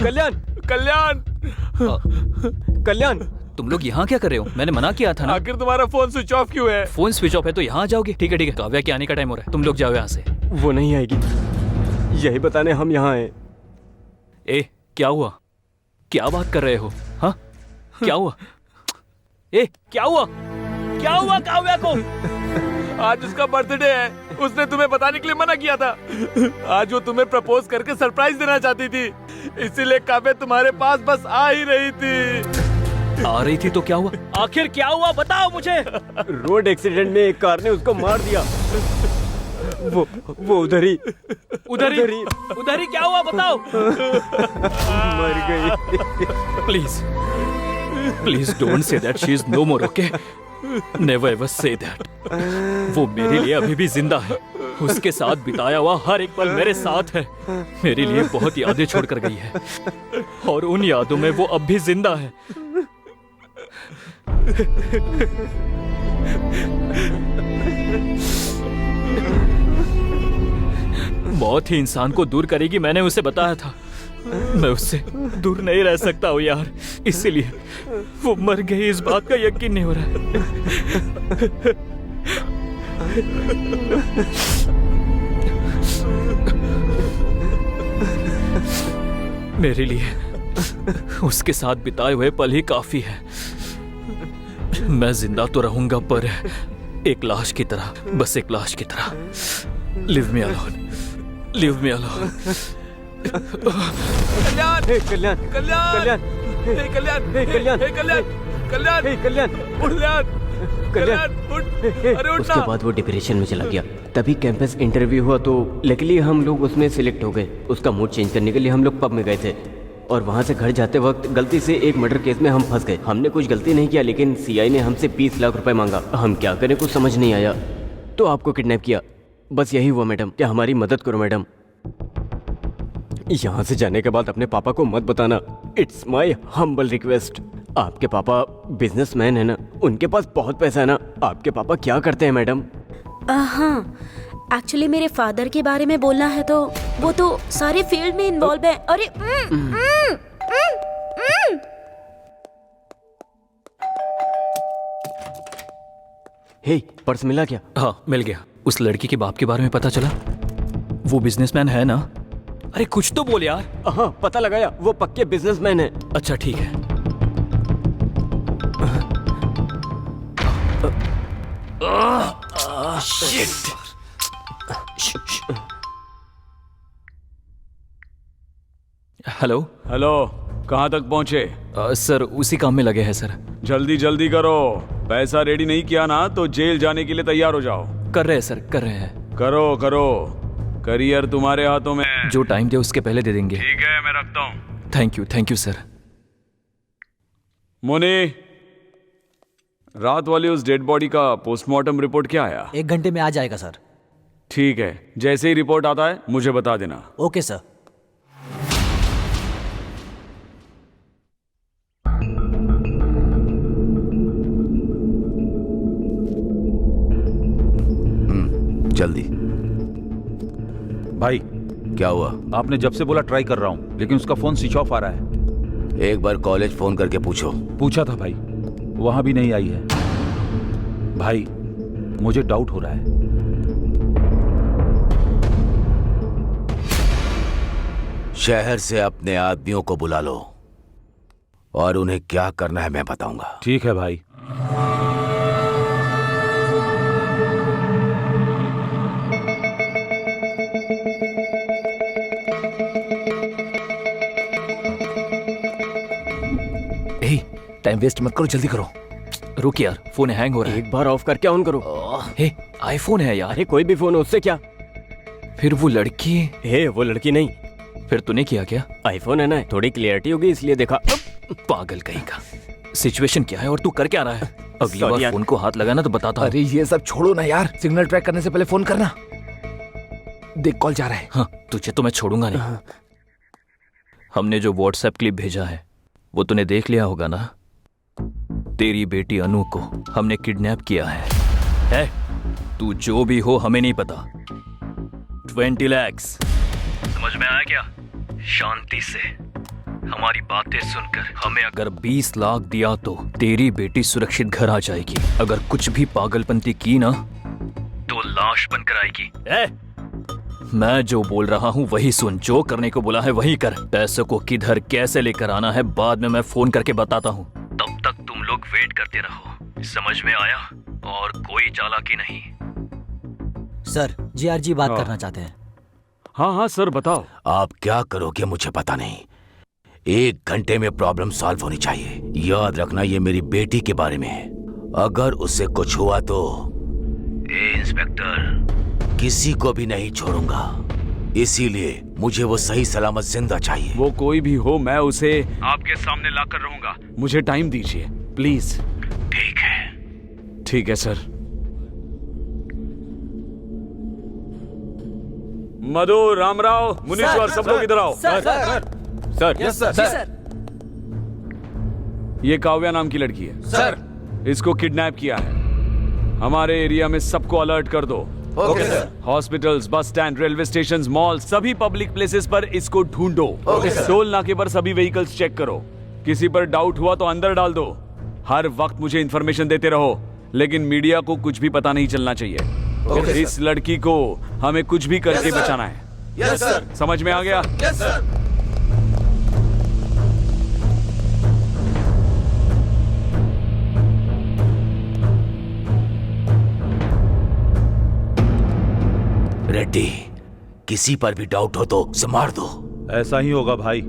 कल्याण, कल्याण, कल्याण, तुम लोग यहाँ क्या कर रहे हो? मैंने मना किया था ना। आखिर तुम्हारा फोन स्विच ऑफ क्यों है? फोन स्विच ऑफ है तो यहाँ आ जाओगे? ठीक है ठीक है, काव्या के आने का टाइम हो रहा है, तुम लोग जाओ यहाँ से। वो नहीं आएगी, यही बताने हम यहाँ आए। ए, क्या हुआ? क्या बात कर रहे हो? हाँ, क्या हुआ? ए, क्या हुआ? क्या हुआ काव्या को? आज उसका बर्थडे है, उसने तुम्हें बताने के लिए मना किया था। आज वो तुम्हें प्रपोज करके सरप्राइज देना चाहती थी, इसीलिए काव्या तुम्हारे पास बस आ ही रही थी। आ रही थी तो क्या हुआ? आखिर क्या हुआ बताओ मुझे। रोड एक्सीडेंट में एक कार ने उसको मार दिया। वो उधर ही क्या हुआ बताओ। मर गई। Please don't say that, she is no more, okay? Never ever say that. वो मेरे लिए अभी भी जिंदा है, उसके साथ बिताया हुआ हर एक पल मेरे साथ है, मेरे लिए बहुत यादें छोड़कर गई है और उन यादों में वो अब भी जिंदा है। मौत ही इंसान को दूर करेगी, मैंने उसे बताया था। मैं उससे दूर नहीं रह सकता हूँ यार, इसीलिए वो मर गई इस बात का यकीन नहीं हो रहा है। मेरे लिए उसके साथ बिताए हुए पल ही काफी है। मैं जिंदा तो रहूंगा पर एक लाश की तरह, बस एक लाश की तरह। Leave me alone, leave me alone. Kalyan, Kalyan, Kalyan, Kalyan, Kalyan, Kalyan, Kalyan, Kalyan, Kalyan, Kalyan, उठ, अरे उठ उसके ना। बाद वो डिप्रेशन में चला गया। तभी कैंपस इंटरव्यू हुआ तो लकीली हम लोग उसमें सिलेक्ट हो गए। उसका मूड चेंज करने के लिए हम लोग पब में गए थे और वहाँ से घर जाते वक्त गलती से एक मर्डर केस में हम फंस गए। हमने कुछ गलती नहीं किया, लेकिन सीआई ने हमसे 20 लाख रुपए मांगा। हम क्या करें, कुछ समझ नहीं आया, तो आपको किडनैप किया। बस यही हुआ मैडम, क्या हमारी मदद करो मैडम। यहाँ से जाने के बाद अपने पापा को मत बताना, इट्स माई हम्बल रिक्वेस्ट। आपके पापा बिजनेसमैन है ना, उनके पास बहुत पैसा है ना। आपके पापा क्या करते हैं मैडम? हाँ, एक्चुअली मेरे फादर के बारे में बोलना है तो वो तो सारे फील्ड में इन्वॉल्व है। अरे हे, पर्स मिला क्या? हाँ मिल गया। उस लड़की के बाप के बारे में पता चला? वो बिजनेसमैन है ना? अरे कुछ तो बोल यार। हाँ पता लगाया, वो पक्के बिजनेसमैन है। अच्छा ठीक है। शिट। हेलो हेलो, कहाँ तक पहुँचे? सर उसी काम में लगे हैं सर। जल्दी जल्दी करो, पैसा रेडी नहीं किया ना तो जेल जाने के लिए तैयार हो जाओ। कर रहे हैं सर, कर रहे हैं। करो करो, करियर तुम्हारे हाथों में। जो टाइम दे उसके पहले दे देंगे। ठीक है, मैं रखता हूँ। Thank you sir. मुनी, रात वाली उस डेड बॉडी का पोस्टमार्टम रिपोर्ट क्या आया? 1 घंटे में आ जाएगा सर। ठीक है, जैसे ही रिपोर्ट आता है मुझे बता देना। Okay sir. जल्दी। भाई क्या हुआ? आपने जब से बोला ट्राई कर रहा हूँ, लेकिन उसका फोन स्विच ऑफ आ रहा है। एक बार कॉलेज फोन करके पूछो। पूछा था भाई, वहां भी नहीं आई है। भाई मुझे डाउट हो रहा है। शहर से अपने आदमियों को बुला लो और उन्हें क्या करना है मैं बताऊंगा। ठीक है भाई। टाइम वेस्ट मत करो, जल्दी करो। रुक यार, फोन हैंग हो रहा है। एक बार ऑफ करके ऑन करो। हे, आईफोन है यार। अरे कोई भी फोन हो, उससे क्या। फिर वो लड़की। हे, वो लड़की नहीं। फिर तूने किया क्या? आईफोन है ना, थोड़ी क्लियरिटी होगी इसलिए देखा। पागल कहीं का। सिचुएशन क्या है और तू कर क्या रहा है? अगली बार फोन को हाथ लगाना तो बताता हूँ। अरे ये सब छोड़ो ना यार, सिग्नल ट्रैक करने से पहले फोन करना। देख कॉल जा रहा है। हाँ, तुझे तो मैं छोड़ूंगा नहीं। हमने जो व्हाट्सएप क्लिप भेजा है वो तूने देख लिया होगा ना। तेरी बेटी अनु को हमने किडनैप किया है? तू जो भी हो हमें नहीं पता। 20 लाख। समझ में आया क्या? शांति से हमारी बातें सुनकर हमें अगर 20 लाख दिया तो तेरी बेटी सुरक्षित घर आ जाएगी। अगर कुछ भी पागलपंती की ना तो लाश बनकर आएगी। मैं जो बोल रहा हूँ वही सुन, जो करने को बोला है वही कर। पैसों को किधर कैसे लेकर आना है बाद में मैं फोन करके बताता हूँ। तब तक तुम लोग वेट करते रहो। समझ में आया? और कोई चालाकी नहीं। सर, जीआर जी बात करना चाहते हैं। हाँ हाँ सर, बताओ। आप क्या करोगे मुझे पता नहीं। 1 घंटे में प्रॉब्लम सॉल्व होनी चाहिए। याद रखना ये मेरी बेटी के बारे में है। अगर उससे कुछ हुआ तो इंस्पेक्टर किसी को भी नहीं छोड़ूंगा। इसीलिए मुझे वो सही सलामत जिंदा चाहिए। वो कोई भी हो, मैं उसे आपके सामने लाकर रहूंगा। मुझे टाइम दीजिए प्लीज। ठीक है। ठीक है सर। मधु, रामराव, मुनीश्वर, सब लोग इधर आओ। सर। Yes sir. ये काव्या नाम की लड़की है सर। इसको किडनैप किया है। हमारे एरिया में सबको अलर्ट कर दो। Okay sir. Hospitals, bus stand, railway stations, mall, सभी पब्लिक प्लेसेस पर इसको ढूंढो। टोल नाके पर सभी व्हीकल्स चेक करो। किसी पर डाउट हुआ तो अंदर डाल दो। हर वक्त मुझे इंफॉर्मेशन देते रहो, लेकिन मीडिया को कुछ भी पता नहीं चलना चाहिए। इस लड़की को हमें कुछ भी करके बचाना है। Yes sir. समझ में आ गया? Yes sir. रेड्डी, किसी पर भी डाउट हो तो उसे मार दो। ऐसा ही होगा भाई।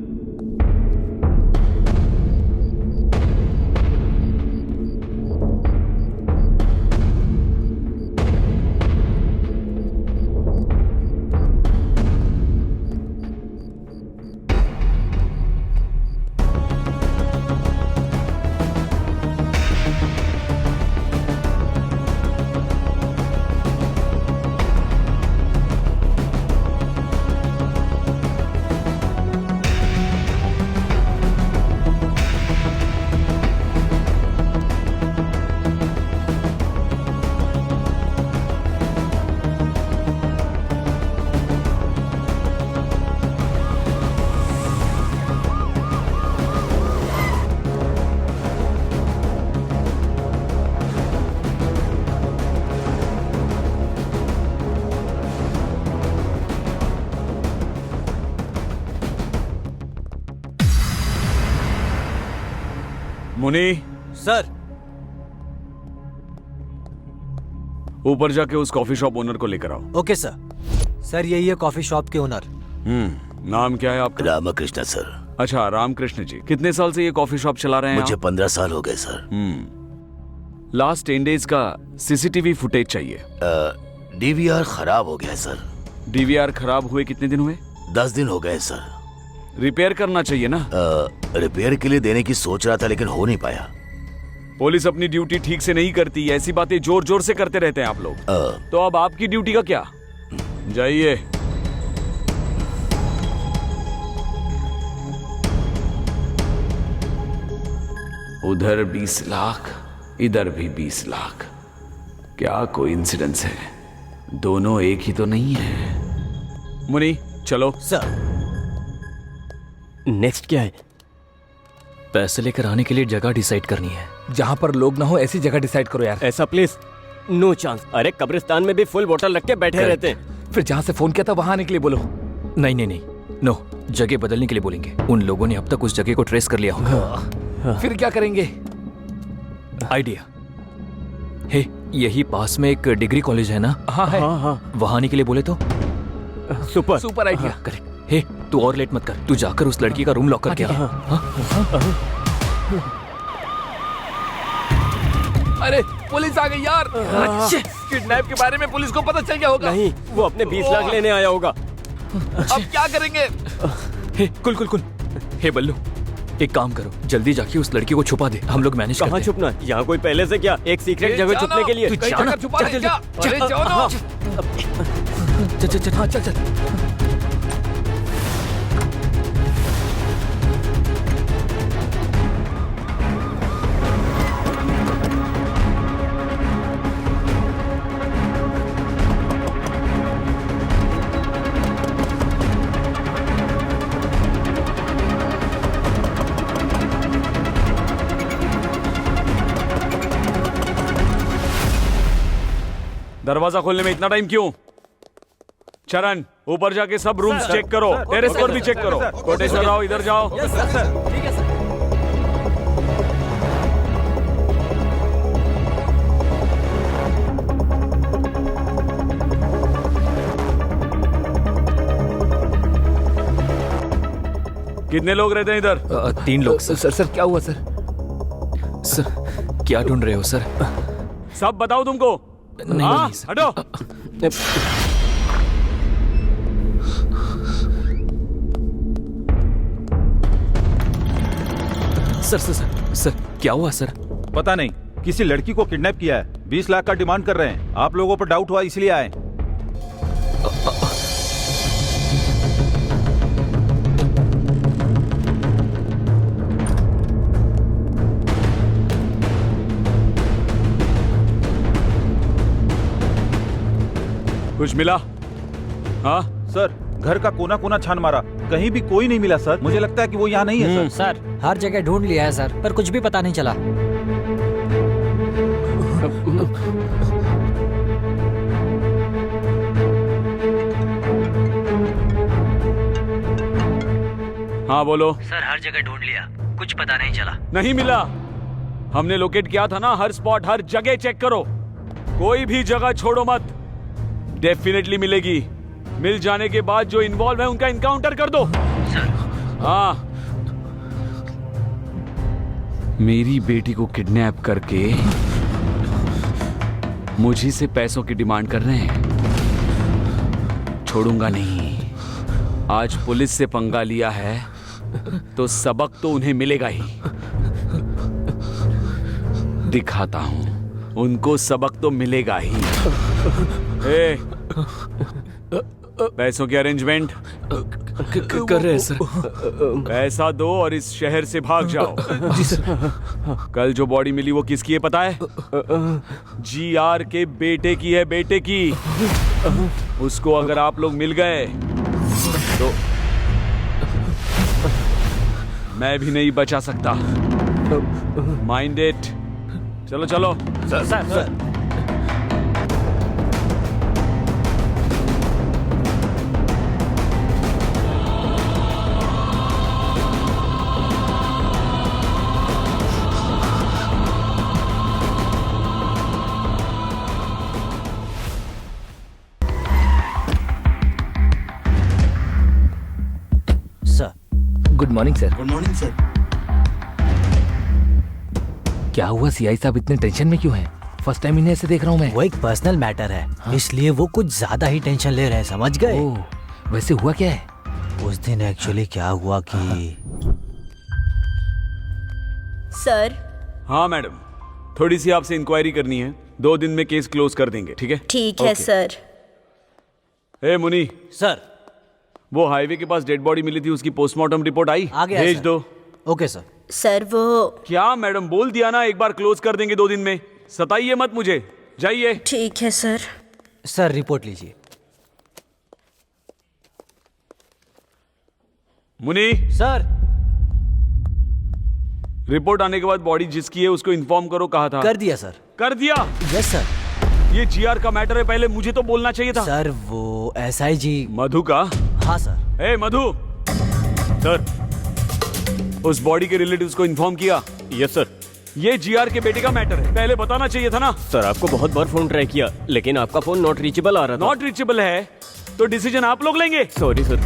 मुनी सर। ऊपर जाके उस कॉफी शॉप ओनर को लेकर आओ। Okay sir. सर यही है कॉफी शॉप के ओनर। नाम क्या है आपका? रामकृष्ण सर। अच्छा, रामकृष्ण जी। कितने साल से ये कॉफी शॉप चला रहे हैं? मुझे 15 साल हो गए सर। लास्ट 10 डेज का सीसीटीवी फुटेज चाहिए। डीवीआर खराब हो गया सर। डीवीआर खराब हुए कितने दिन हुए? 10 दिन हो गए सर। रिपेयर करना चाहिए ना। रिपेयर के लिए देने की सोच रहा था लेकिन हो नहीं पाया। पुलिस अपनी ड्यूटी ठीक से नहीं करती। ऐसी बातें जोर जोर से करते रहते हैं आप लोग। तो अब आपकी ड्यूटी का क्या? जाइए। उधर 20 लाख, इधर भी 20 लाख। क्या कोइंसिडेंस है? दोनों एक ही तो नहीं है। मुनी चलो। सर। नेक्स्ट क्या है? पैसे लेकर आने के लिए जगह डिसाइड करनी है। जहाँ पर लोग ना हो ऐसी जगह डिसाइड करो यार। ऐसा प्लेस नो चांस। अरे कब्रिस्तान में भी फुल बोतल रख के बैठे रहते हैं। फिर जहाँ से फोन किया था वहां आने के लिए बोलो। नहीं नहीं नहीं, नो, जगह बदलने के लिए बोलेंगे। उन लोगों ने अब तक उस जगह को ट्रेस कर लिया होगा। फिर क्या करेंगे? आइडिया। हे, यही पास में एक डिग्री कॉलेज है ना? हाँ है। वहां आने के लिए बोले तो? Super idea. करेक्ट। हे, तू और लेट मत कर, तू जाकर उस लड़की का रूम लॉक करके आ। अरे पुलिस आ गई यार। किडनैप के बारे में पुलिस को पता चल गया होगा। नहीं, वो अपने 20 लाख लेने आया होगा। अब क्या करेंगे? हे, कुल। हे बल्लू, एक काम करो, जल्दी जाके उस लड़की को छुपा दे, हम लोग मैनेज करते हैं। कहाँ छुपना है? यहाँ कोई पहले से क्या एक सीक्रेट जगह छुपने के लिए? तू जाना, चल। दरवाजा खोलने में इतना टाइम क्यों? चरण, ऊपर जाके सब रूम्स चेक करो, टेरेस पर भी चेक करो। कोटेश्वर राव, इधर जाओ। कितने लोग रहते हैं इधर? 3 लोग। सर क्या हुआ सर? सर, क्या ढूंढ रहे हो सर? सब बताओ तुमको। नहीं, हटो। सर, क्या हुआ सर? पता नहीं, किसी लड़की को किडनैप किया है, 20 लाख का डिमांड कर रहे हैं। आप लोगों पर डाउट हुआ इसलिए आए। कुछ मिला? हाँ सर, घर का कोना कोना छान मारा, कहीं भी कोई नहीं मिला सर। मुझे लगता है कि वो यहाँ नहीं है सर। सर, हर जगह ढूंढ लिया है सर, पर कुछ भी पता नहीं चला। हाँ बोलो। सर, हर जगह ढूंढ लिया, कुछ पता नहीं चला। नहीं मिला? हमने लोकेट किया था ना, हर स्पॉट, हर जगह चेक करो, कोई भी जगह छोड़ो मत। डेफिनेटली मिलेगी। मिल जाने के बाद जो इन्वॉल्व है उनका इनकाउंटर कर दो। हाँ, मेरी बेटी को किडनैप करके मुझे से पैसों की डिमांड कर रहे हैं। छोड़ूंगा नहीं। आज पुलिस से पंगा लिया है तो सबक तो उन्हें मिलेगा ही। दिखाता हूं, उनको सबक तो मिलेगा ही। पैसों की अरेंजमेंट कर रहे हैं सर। पैसा दो और इस शहर से भाग जाओ। जी सर। कल जो बॉडी मिली वो किसकी है पता है? GR के बेटे की है, बेटे की। उसको अगर आप लोग मिल गए तो मैं भी नहीं बचा सकता। Mind it. चलो चलो। Sir. Good morning sir. Good morning sir. क्या हुआ सीआई साहब इतने टेंशन में क्यों हैं? फर्स्ट टाइम इन्हें ऐसे देख रहा हूँ मैं। वो एक पर्सनल मैटर है, हाँ? इसलिए वो कुछ ज्यादा ही टेंशन ले रहे हैं, समझ गए? वैसे हुआ क्या है? उस दिन एक्चुअली क्या हुआ कि सर। हाँ मैडम, थोड़ी सी आपसे इंक्वायरी करनी है। 2 दिन में केस क्लोज कर देंगे, ठीक है? ठीक है सर। ए मुनी सर, वो हाईवे के पास डेड बॉडी मिली थी, उसकी पोस्टमार्टम रिपोर्ट आई? आ गया भेज सर। दो। Okay sir. सर वो क्या मैडम, बोल दिया ना, एक बार क्लोज कर देंगे 2 दिन में। सताइए मत मुझे, जाइए। ठीक है सर। सर, रिपोर्ट लीजिए। मुनी सर, रिपोर्ट आने के बाद बॉडी जिसकी है उसको इन्फॉर्म करो। कहा था? कर दिया सर। कर दिया? Yes sir. ये GR का मैटर है, पहले मुझे तो बोलना चाहिए था। सर वो SIG मधु का? हाँ सर। ए मधु, सर, उस बॉडी के रिलेटिव्स को इन्फॉर्म किया? Yes sir. ये जीआर के बेटे का मैटर है, पहले बताना चाहिए था ना। सर आपको बहुत बार फोन ट्राई किया, लेकिन आपका फोन नॉट रीचेबल आ रहा था। नॉट रीचेबल है तो डिसीजन आप लोग लेंगे। Sorry sir.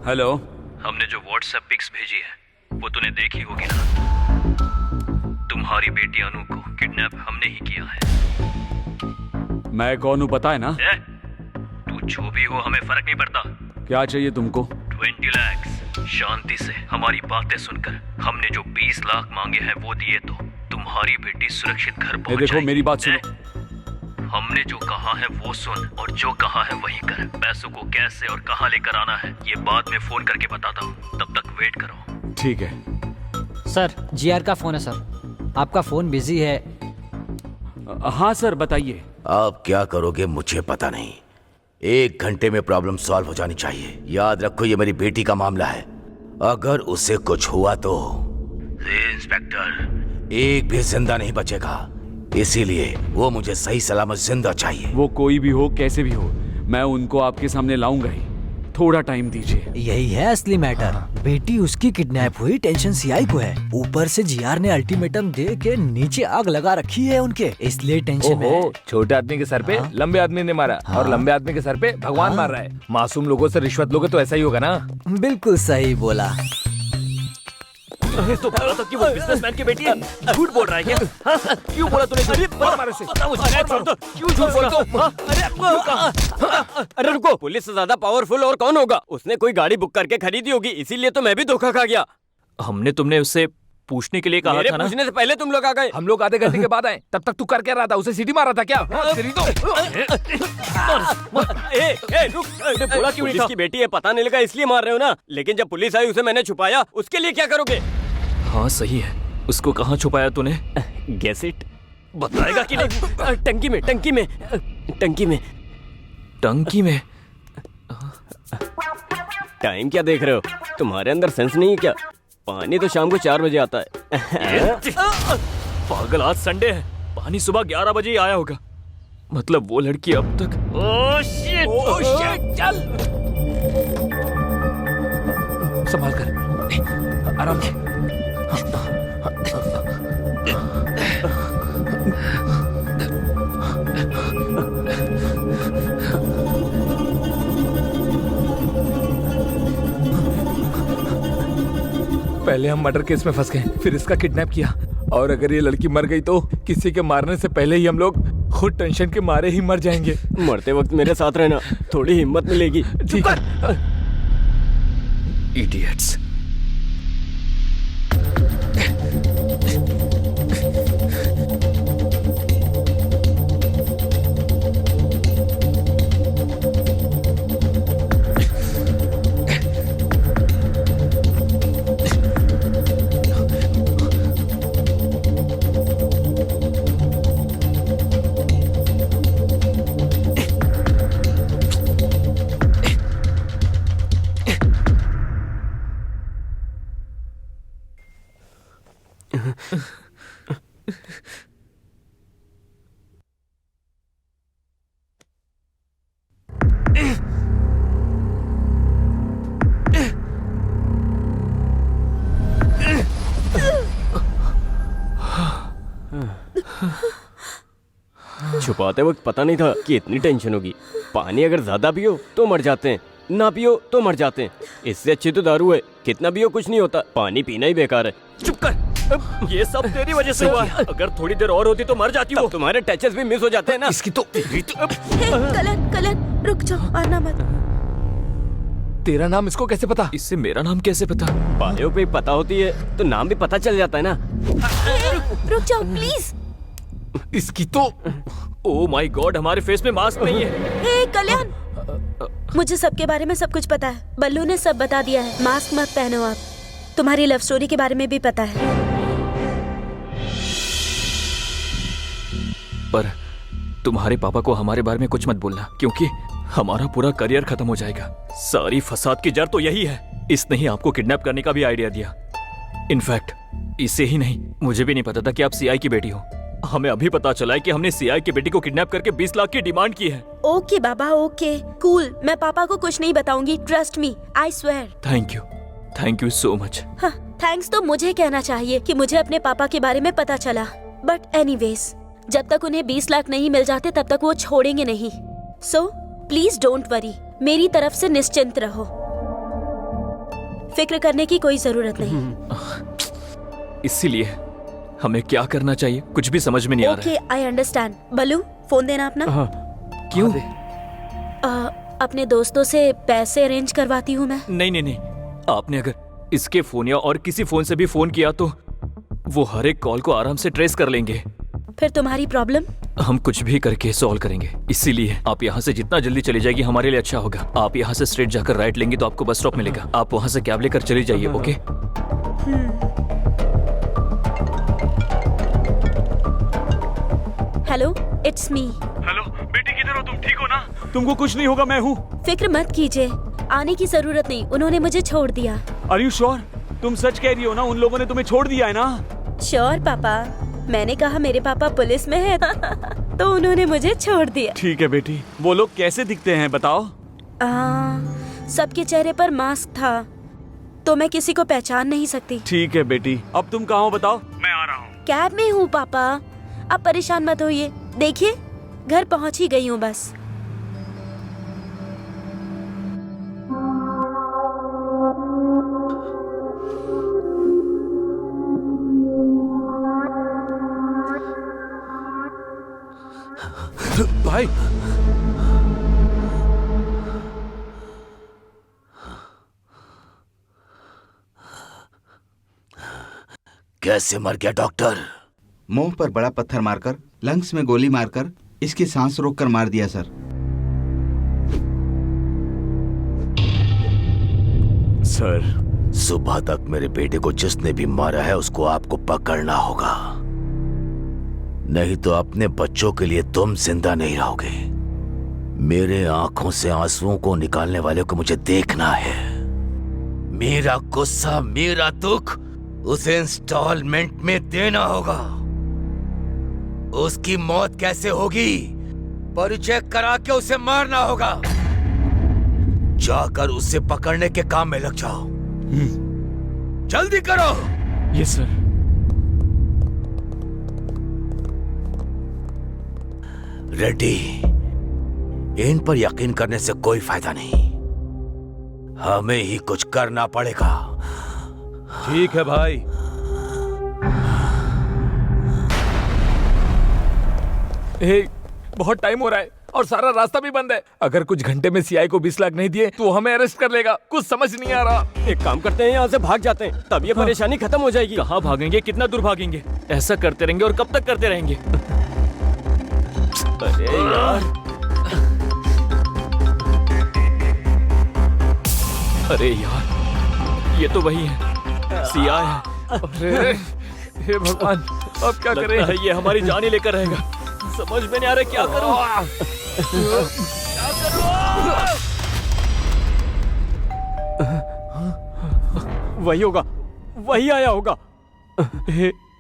हेलो, हमने जो व्हाट्सएप पिक्स भेजी है वो तूने देखी होगी ना। तुम्हारी बेटी अनु को किडनैप हमने ही किया है। मैं कौन हूँ पता है ना? तू जो भी हो हमें फर्क नहीं पड़ता। क्या चाहिए तुमको? 20 लाख। शांति से हमारी बातें सुनकर हमने जो 20 लाख मांगे हैं वो दिए तो तुम्हारी बेटी सुरक्षित घर पहुंच देखो जाएगी। मेरी बात सुनो। हमने जो कहा है वो सुन और जो कहा है वही कर। पैसों को कैसे और कहाँ लेकर आना है ये बाद में फोन करके बताता हूँ, तब तक वेट करो। ठीक है सर, जीआर का फोन है सर, आपका फोन बिजी है। हाँ सर बताइए। आप क्या करोगे मुझे पता नहीं, 1 घंटे में प्रॉब्लम सॉल्व हो जानी चाहिए। याद रखो ये मेरी बेटी का मामला है, अगर उसे कुछ हुआ तो इंस्पेक्टर एक भी जिंदा नहीं बचेगा, इसीलिए वो मुझे सही सलामत जिंदा चाहिए। वो कोई भी हो कैसे भी हो, मैं उनको आपके सामने लाऊंगा ही, थोड़ा टाइम दीजिए। यही है असली मैटर। बेटी उसकी किडनैप हुई, टेंशन सीआई को है, ऊपर से जीआर ने अल्टीमेटम दे के नीचे आग लगा रखी है उनके, इसलिए टेंशन में है। छोटे आदमी के सर पे लंबे आदमी ने मारा और लंबे आदमी के सर पे भगवान मार रहा है। मासूम लोगों से रिश्वत लोगे तो ऐसा ही होगा ना। बिल्कुल सही बोला। तो बोला था कि वो बिजनेसमैन की बेटी है। झूठ बोल रहा है क्या? क्यों बोला तूने? अरे क्यों झूठ बोला? अरे रुको, पुलिस से ज्यादा पावरफुल और कौन होगा? उसने कोई गाड़ी बुक करके खरीदी होगी, इसीलिए तो मैं भी धोखा खा गया। हमने तुमने उससे पूछने के लिए कहा था ना। पूछने से पहले तुम लोग आ गए। हम लोग आधे घंटे के बाद आए, तब तक तू कर क्या रहा था? उसे सीटी मारा था क्या? बोला क्यों नहीं था? बेटी है पता नहीं लगा इसलिए मार रहे हो ना, लेकिन जब पुलिस आई उसे मैंने छुपाया, उसके लिए क्या करोगे? हाँ सही है, उसको कहाँ छुपाया तूने? Guess it. बताएगा कि नहीं? टंकी में, टंकी में, टंकी में। टंकी में? टाइम क्या देख रहे हो? तुम्हारे अंदर सेंस नहीं है क्या? पानी तो शाम को 4 बजे आता है। पागल, आज संडे है, पानी सुबह 11 बजे ही आया होगा। मतलब वो लड़की अब तक। ओह शिट, चल संभाल कर, आराम से। पहले हम मर्डर केस में फंस गए, फिर इसका किडनैप किया, और अगर ये लड़की मर गई तो किसी के मारने से पहले ही हम लोग खुद टेंशन के मारे ही मर जाएंगे। मरते वक्त मेरे साथ रहना, थोड़ी हिम्मत मिलेगी। ठीक है। इडियट्स। छुपाते वक्त पता नहीं था कि इतनी टेंशन होगी। पानी अगर ज्यादा पियो तो मर जाते हैं, ना पियो तो मर जाते हैं। इससे अच्छी तो दारू है, कितना पियो कुछ नहीं होता, पानी पीना ही बेकार है। चुप कर, ये सब तेरी वजह से हुआ है। अगर थोड़ी देर और होती तो मर जाती हो। तुम्हारे टचेस भी मिस हो जाते हैं ना। इसकी तो कलन, कलन रुक जाओ, आना मत। तेरा नाम इसको कैसे पता? इससे मेरा नाम कैसे पता? बायो पे पता होती है तो नाम भी पता चल जाता है ना। रुक जाओ प्लीज। इसकी तो ओह माय गॉड, हमारे फेस में मास्क नहीं है। हे कल्याण, मुझे सबके बारे में सब कुछ पता है। बल्लू ने सब बता दिया है। मास्क मत पहनो आप। तुम्हारी लव स्टोरी के बारे में भी पता है। पर तुम्हारे पापा को हमारे बारे में कुछ मत बोलना, क्योंकि हमारा पूरा करियर खत्म हो जाएगा। सारी फसाद की जड़ तो यही है। इसने ही आपको किडनैप करने का भी आइडिया दिया। इनफैक्ट इसे ही नहीं, मुझे भी नहीं पता था कि आप सीआई की बेटी हो। हमें अभी पता चला है कि हमने सीआई की बेटी को किडनैप करके 20 लाख की डिमांड की है। ओके बाबा, ओके कूल। मैं पापा को कुछ नहीं बताऊंगी, trust me, I swear. Thank you so much. हाँ, थैंक्स तो मुझे कहना चाहिए कि मुझे अपने पापा के बारे में पता चला। बट एनीवेज, जब तक उन्हें 20 लाख नहीं मिल जाते तब तक वो छोड़ेंगे नहीं। सो प्लीज डोंट वरी, मेरी तरफ से निश्चिंत रहो, फिक्र करने की कोई जरूरत नहीं। इसीलिए हमें क्या करना चाहिए कुछ भी समझ में नहीं आ रहा है। Okay, I understand. Ballu, phone देना अपना। क्यों? अपने दोस्तों से पैसे अरेंज करवाती हूँ मैं। नहीं, आपने अगर इसके फोन या और किसी फोन से भी फोन किया तो वो हर एक कॉल को आराम से ट्रेस कर लेंगे। फिर तुम्हारी प्रॉब्लम हम कुछ भी करके सॉल्व करेंगे। इसीलिए आप यहाँ से जितना जल्दी चली जाएगी हमारे लिए अच्छा होगा। आप यहाँ से स्ट्रेट जाकर राइट लेंगे तो आपको बस स्टॉप मिलेगा। आप वहाँ से कैब लेकर चली जाइए। Okay? Hello, it's me. Hello बेटी, किधर हो तुम? ठीक हो ना? तुमको कुछ नहीं होगा, मैं हूँ। फिक्र मत कीजिए, आने की जरूरत नहीं, उन्होंने मुझे छोड़ दिया। Are you sure? तुम सच कह रही हो ना? उन लोगों ने तुम्हें छोड़ दिया है ना? श्योर पापा, मैंने कहा मेरे पापा पुलिस में है तो उन्होंने मुझे छोड़ दिया। ठीक है बेटी। वो लोग कैसे दिखते हैं बताओ? सबके चेहरे पर मास्क था तो मैं किसी को पहचान नहीं सकती। ठीक है बेटी, अब तुम कहाँ हो बताओ? मैं आ रहा हूँ। कैब में हूँ पापा, आप परेशान मत होइए। देखिए, घर पहुँच ही गई हूँ बस। भाई, कैसे मर गया डॉक्टर? मुंह पर बड़ा पत्थर मारकर, लंग्स में गोली मारकर, इसकी सांस रोककर मार दिया सर। सर, सुबह तक मेरे बेटे को जिसने भी मारा है उसको आपको पकड़ना होगा, नहीं तो अपने बच्चों के लिए तुम जिंदा नहीं रहोगे। मेरे आंखों से आंसुओं को निकालने वाले को मुझे देखना है। मेरा गुस्सा, मेरा दुख उसे इंस्टॉलमेंट में देना होगा। उसकी मौत कैसे होगी, परिचय करा के उसे मारना होगा। जाकर उसे पकड़ने के काम में लग जाओ। जल्दी करो। Yes sir. रेड्डी, इन पर यकीन करने से कोई फायदा नहीं, हमें ही कुछ करना पड़ेगा। ठीक है भाई। बहुत टाइम हो रहा है और सारा रास्ता भी बंद है। अगर कुछ घंटे में सीआई को 20 लाख नहीं दिए तो हमें अरेस्ट कर लेगा। कुछ समझ नहीं आ रहा। एक काम करते हैं, यहाँ से भाग जाते हैं, तब ये परेशानी खत्म हो जाएगी। कहाँ भागेंगे? कितना दूर भागेंगे? ऐसा करते रहेंगे और कब तक करते रहेंगे? अरे यार, अरे यार, ये तो वही है, सीआई है। अरे हे भगवान, अब क्या करें? लगता है ये हमारी जान ही लेकर रहेगा। समझ में नहीं आ रहा क्या करूं। क्या करूं? वही होगा, वही आया होगा।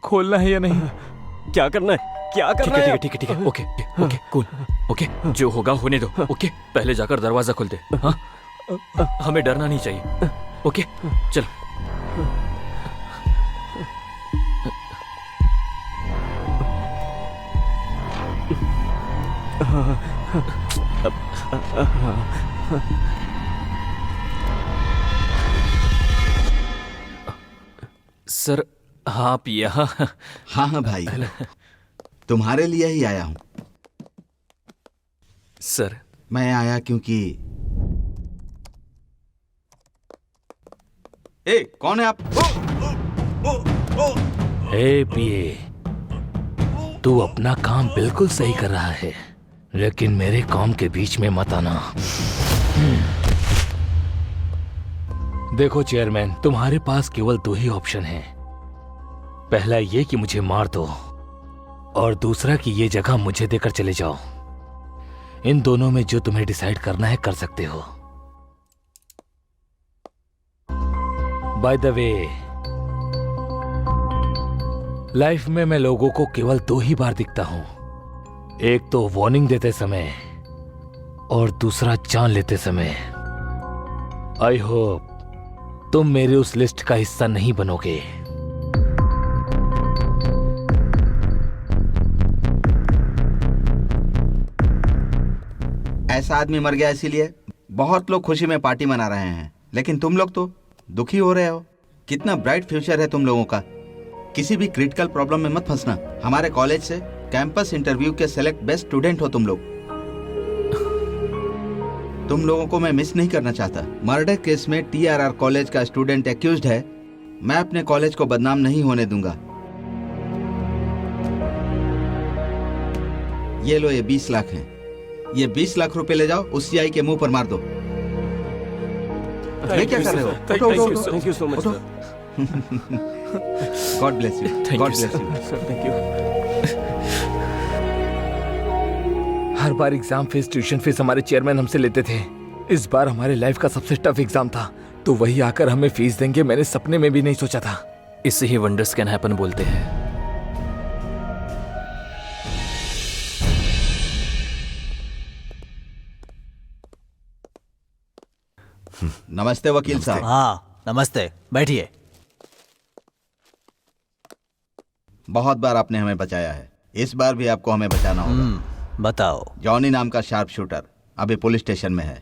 खोलना है या नहीं? क्या करना है? क्या करना है? ठीक है, ओके, कूल, ओके, जो होगा होने दो। ओके, पहले जाकर दरवाजा खोल दे। हाँ, हमें डरना नहीं चाहिए। ओके, चलो। सर, आप यहाँ? हाँ भाई, तुम्हारे लिए ही आया हूँ। सर, मैं आया क्योंकि ए, कौन है आप? ए पिए, तू अपना काम बिल्कुल सही कर रहा है, लेकिन मेरे काम के बीच में मत आना। देखो चेयरमैन, तुम्हारे पास केवल दो ही ऑप्शन हैं। पहला ये कि मुझे मार दो, और दूसरा कि ये जगह मुझे देकर चले जाओ। इन दोनों में जो तुम्हें डिसाइड करना है कर सकते हो। बाय द वे, लाइफ में मैं लोगों को केवल 2 ही बार दिखता हूं, एक तो वार्निंग देते समय और दूसरा जान लेते समय। आई होप तुम मेरे उस लिस्ट का हिस्सा नहीं बनोगे। ऐसा आदमी मर गया इसीलिए बहुत लोग खुशी में पार्टी मना रहे हैं, लेकिन तुम लोग तो दुखी हो रहे हो। कितना ब्राइट फ्यूचर है तुम लोगों का। किसी भी क्रिटिकल प्रॉब्लम में मत फंसना। हमारे कॉलेज से कैंपस इंटरव्यू के सेलेक्ट बेस्ट स्टूडेंट हो तुम लोग। तुम लोगों को मैं मिस नहीं करना चाहता। मर्डर केस में TRR कॉलेज का स्टूडेंट एक्यूज्ड है। मैं अपने कॉलेज को बदनाम नहीं होने दूंगा। ये लो, ये 20 लाख है। ये 20 लाख रुपए ले जाओ, उस CI के मुंह पर मार दो। ये क्या कर रहे हो? Thank you so much sir. God bless you. God bless you sir, thank you. Her bar exam fees, tuition fees हमारे चेयरमैन हमसे लेते थे। इस बार हमारे लाइफ का सबसे टफ एग्जाम था, तो वही आकर हमें फीस देंगे, मैंने सपने में भी नहीं सोचा था। इससे ही वंडर्स कैन हैपन बोलते हैं। नमस्ते वकील साहब। हाँ नमस्ते, बैठिए। बहुत बार आपने हमें बचाया है, इस बार भी आपको हमें बचाना होगा। बताओ। जॉनी नाम का शार्प शूटर अभी पुलिस स्टेशन में है,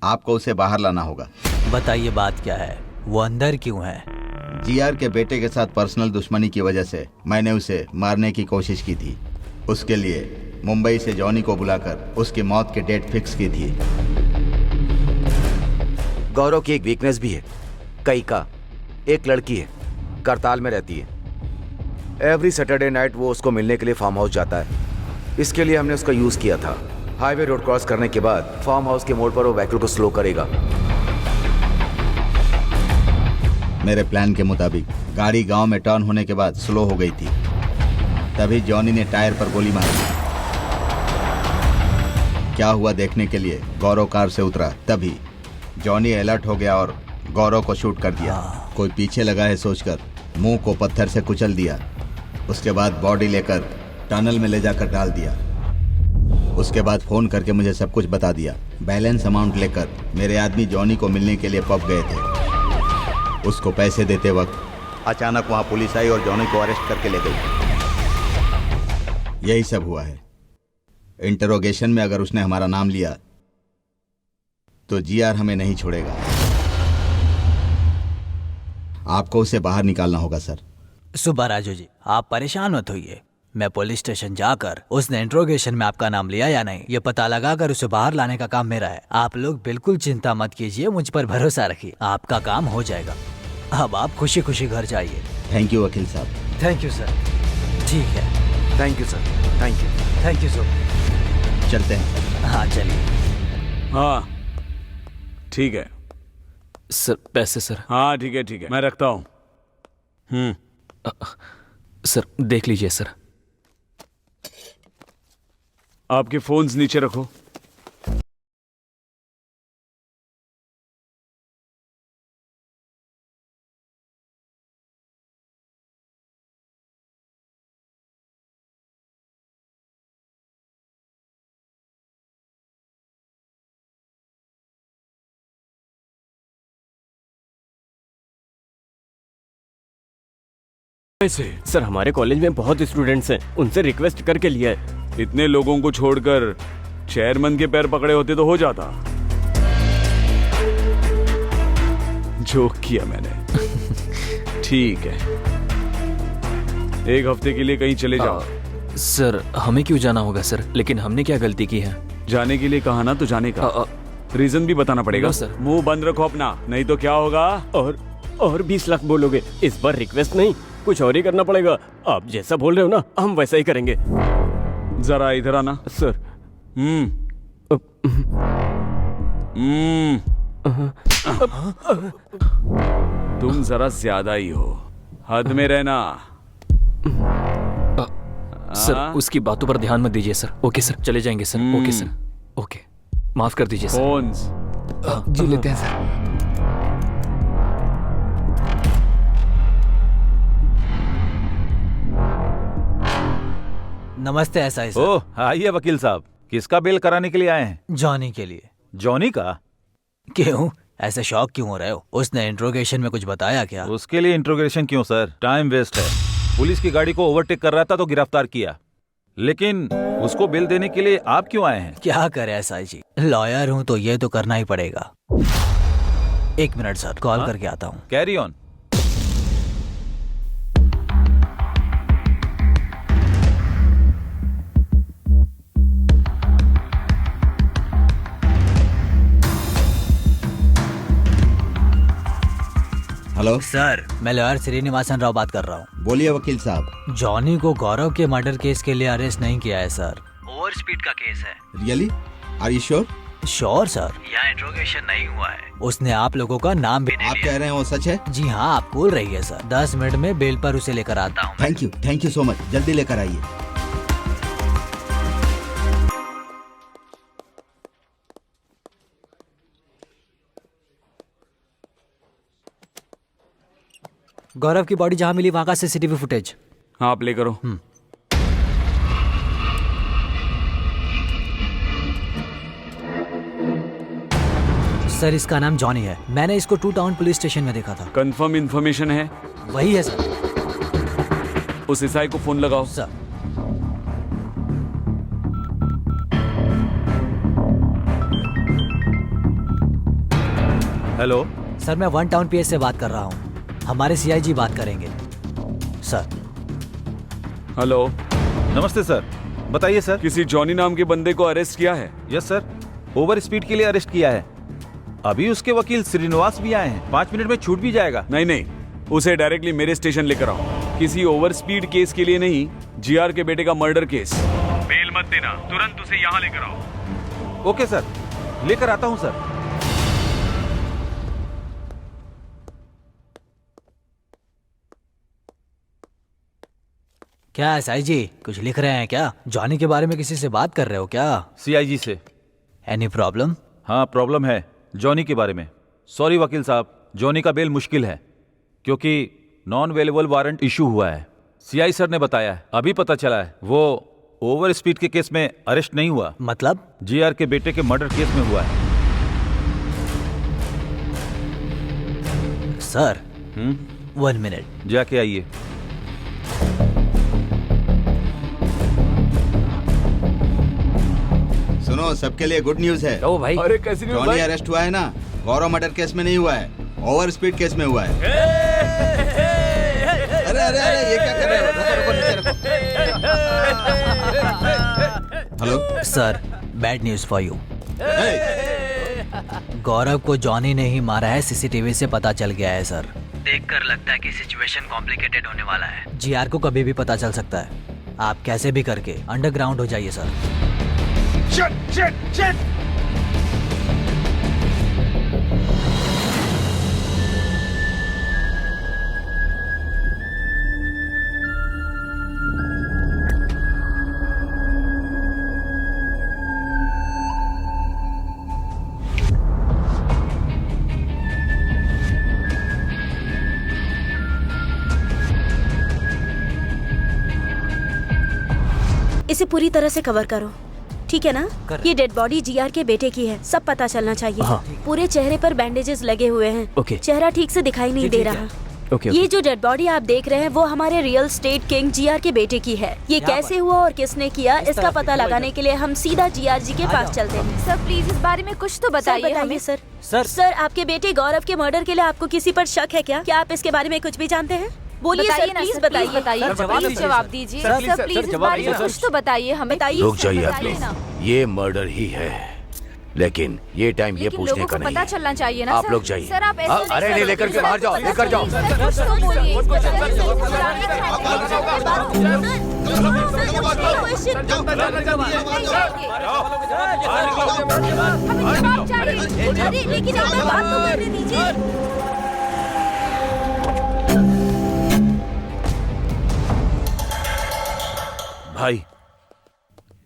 आपको उसे बाहर लाना होगा। बताइए बात क्या है, वो अंदर क्यों है? GR के बेटे के साथ पर्सनल दुश्मनी की वजह से मैंने उसे मारने की कोशिश की थी। उसके लिए मुंबई से जॉनी को बुलाकर उसकी मौत की डेट फिक्स की थी। गौरव की एक वीकनेस भी है, कई का। एक लड़की है, करताल में रहती है। एवरी सैटरडे नाइट वो उसको मिलने के लिए फार्म हाउस जाता है। इसके लिए हमने उसका यूज किया था। हाईवे रोड क्रॉस करने के बाद फार्म हाउस के मोड़ पर वो व्हीकल को स्लो करेगा। मेरे प्लान के मुताबिक गाड़ी गांव में टर्न होने के बाद स्लो हो गई थी। तभी जॉनी ने टायर पर गोली मारी। क्या हुआ देखने के लिए गौरव कार से उतरा। तभी जॉनी अलर्ट हो गया और गौरव को शूट कर दिया। कोई पीछे लगा है सोचकर मुंह को पत्थर से कुचल दिया। उसके बाद बॉडी लेकर टनल में ले जाकर डाल दिया। उसके बाद फोन करके मुझे सब कुछ बता दिया। बैलेंस अमाउंट लेकर मेरे आदमी जॉनी को मिलने के लिए पब गए थे। उसको पैसे देते वक्त अचानक वहां पुलिस आई और जॉनी को अरेस्ट करके ले गई। यही सब हुआ है। इंटरोगेशन में अगर उसने हमारा नाम लिया तो GR हमें नहीं छोड़ेगा। आपको उसे बाहर निकालना होगा सर। सुब्बाराजू जी, आप परेशान मत होइए। मैं पुलिस स्टेशन जाकर उसने इंट्रोगेशन में आपका नाम लिया या नहीं, ये पता लगाकर उसे बाहर लाने का काम मेरा है। आप लोग बिल्कुल चिंता मत कीजिए, मुझ पर भरोसा रखिए, आपका काम हो जाएगा। अब आप खुशी खुशी घर जाइए। थैंक यू वकील साहब। Thank you sir. ठीक है, thank you sir. Thank you. Thank you sir. चलते हैं। हाँ चलिए। हाँ ठीक है सर। पैसे सर। हाँ ठीक है, ठीक है, मैं रखता हूँ। सर देख लीजिए सर। आपके फोन्स नीचे रखो। सर हमारे कॉलेज में बहुत स्टूडेंट्स हैं, उनसे रिक्वेस्ट करके लिया है। इतने लोगों को छोड़कर चेयरमैन के पैर पकड़े होते तो हो जाता। जोक किया मैंने। ठीक है, एक हफ्ते के लिए कहीं चले जाओ। सर हमें क्यों जाना होगा सर? लेकिन हमने क्या गलती की है? जाने के लिए कहा ना, तो जाने का रीजन भी बताना पड़ेगा सर। मुंह बंद रखो अपना, नहीं तो क्या होगा। और 20 लाख बोलोगे? इस बार रिक्वेस्ट नहीं, कुछ और ही करना पड़ेगा। आप जैसा बोल रहे हो ना, हम वैसा ही करेंगे। जरा इधर आना सर। तुम जरा ज्यादा ही हो, हद में रहना। सर उसकी बातों पर ध्यान मत दीजिए सर। ओके सर, चले जाएंगे सर। ओके सर, ओके, माफ कर दीजिए सर। फोन्स जी लेते हैं सर। नमस्ते एसआई सर। ओह आइए वकील साहब, किसका बेल कराने के लिए आए हैं? जॉनी के लिए। जॉनी का? क्यों ऐसे शॉक क्यों हो रहे हो? उसने इंट्रोगेशन में कुछ बताया क्या? उसके लिए इंट्रोगेशन क्यों सर, टाइम वेस्ट है। पुलिस की गाड़ी को ओवरटेक कर रहा था तो गिरफ्तार किया, लेकिन उसको बेल देने के लिए आप क्यों आए हैं? क्या करे एसआई जी, लॉयर हूँ तो ये तो करना ही पड़ेगा। 1 मिनट सर, कॉल करके आता हूँ। Carry on. हेलो सर, मैं लॉयर श्रीनिवासन राव बात कर रहा हूँ। बोलिए वकील साहब। जॉनी को गौरव के मर्डर केस के लिए अरेस्ट नहीं किया है सर। ओवर स्पीड का केस है। Really? Are you sure? Sure sir, यहाँ इंट्रोगेशन नहीं हुआ है। उसने आप लोगों का नाम भी नहीं आप कह रहे हैं वो सच है? जी हाँ, आप बोल रही है सर। 10 मिनट में बेल पर उसे लेकर आता हूँ। थैंक यू सो मच, जल्दी लेकर आइए। गौरव की बॉडी जहाँ मिली वहाँ का सीसीटीवी फुटेज। हाँ आप ले करो। सर इसका नाम जॉनी है। मैंने इसको 2 टाउन पुलिस स्टेशन में देखा था। कंफर्म इन्फॉर्मेशन है? वही है सर। उस ईसाई को फोन लगाओ। सर हेलो सर, मैं 1 टाउन पीएस से बात कर रहा हूँ। हमारे सीआईजी बात करेंगे सर। हेलो। नमस्ते सर, बताइए सर। किसी जॉनी नाम के बंदे को अरेस्ट किया है? यस सर, ओवर स्पीड के लिए अरेस्ट किया है। अभी उसके वकील श्रीनिवास भी आए हैं, 5 मिनट में छूट भी जाएगा। नहीं, उसे डायरेक्टली मेरे स्टेशन लेकर आओ। किसी ओवर स्पीड केस के लिए नहीं, जीआर के बेटे का मर्डर केस। बेल मत देना, तुरंत उसे यहाँ लेकर आओ। ओके सर, लेकर आता हूँ सर। क्या एसआई जी, कुछ लिख रहे हैं क्या? जॉनी के बारे में किसी से बात कर रहे हो क्या? सीआईजी से। Any problem? हाँ प्रॉब्लम है, जॉनी के बारे में। सॉरी वकील साहब, जॉनी का बेल मुश्किल है क्योंकि नॉन वेलेबल वारंट इशू हुआ है। सीआई सर ने बताया है, अभी पता चला है वो ओवर स्पीड के केस में अरेस्ट नहीं हुआ। मतलब? जीआर के बेटे के मर्डर केस में हुआ है। Sir 1 minute. जाके आइए। सुनो, सबके लिए गुड न्यूज है। ओ भाई। अरे कैसी न्यूज़ जॉनी भाई? अरेस्ट हुआ है ना, गौरव मर्डर केस में नहीं हुआ है, ओवर स्पीड केस में हुआ है। अरे ये क्या कर रहे हो? रुको नीचे रखो। Hello sir, bad news for you. Gaurav को जॉनी ने ही मारा है, सीसीटीवी से पता चल गया है सर। देखकर लगता है कि सिचुएशन कॉम्प्लिकेटेड होने वाला है। जीआर को कभी भी पता चल सकता है। आप कैसे भी करके अंडरग्राउंड हो जाइए सर। Shit! इसे पूरी तरह से कवर करो, ठीक है ना? ये डेड बॉडी जीआर के बेटे की है, सब पता चलना चाहिए। हाँ। पूरे चेहरे पर बैंडेजेस लगे हुए हैं। ओके। चेहरा ठीक से दिखाई नहीं दे रहा। ओके। ये जो डेड बॉडी आप देख रहे हैं वो हमारे रियल स्टेट किंग जीआर के बेटे की है। ये कैसे हुआ और किसने किया, इसका पता लगाने के लिए हम सीधा जीआर जी के पास चलते हैं। सर प्लीज इस बारे में कुछ तो बताइए हमें। सर आपके बेटे गौरव के मर्डर के लिए आपको किसी पर शक है क्या? क्या आप इसके बारे में कुछ भी जानते हैं? बोलिए सर, प्लीज बताइए। जवाब दीजिए सर, प्लीज इस बारे में कुछ तो बताइए हमें। रुक जाइए आप लोग, ये मर्डर ही है, लेकिन ये टाइम ये पूछने का नहीं पता है। चलना चाहिए ना आप सर। लोग जाइए। सर आप ऐसे अरे नहीं, लेकर के बाहर जाओ, लेकर जाओ। कुछ तो बोलिए। अरे लेकिन आप बात तो करने दीजिए। भाई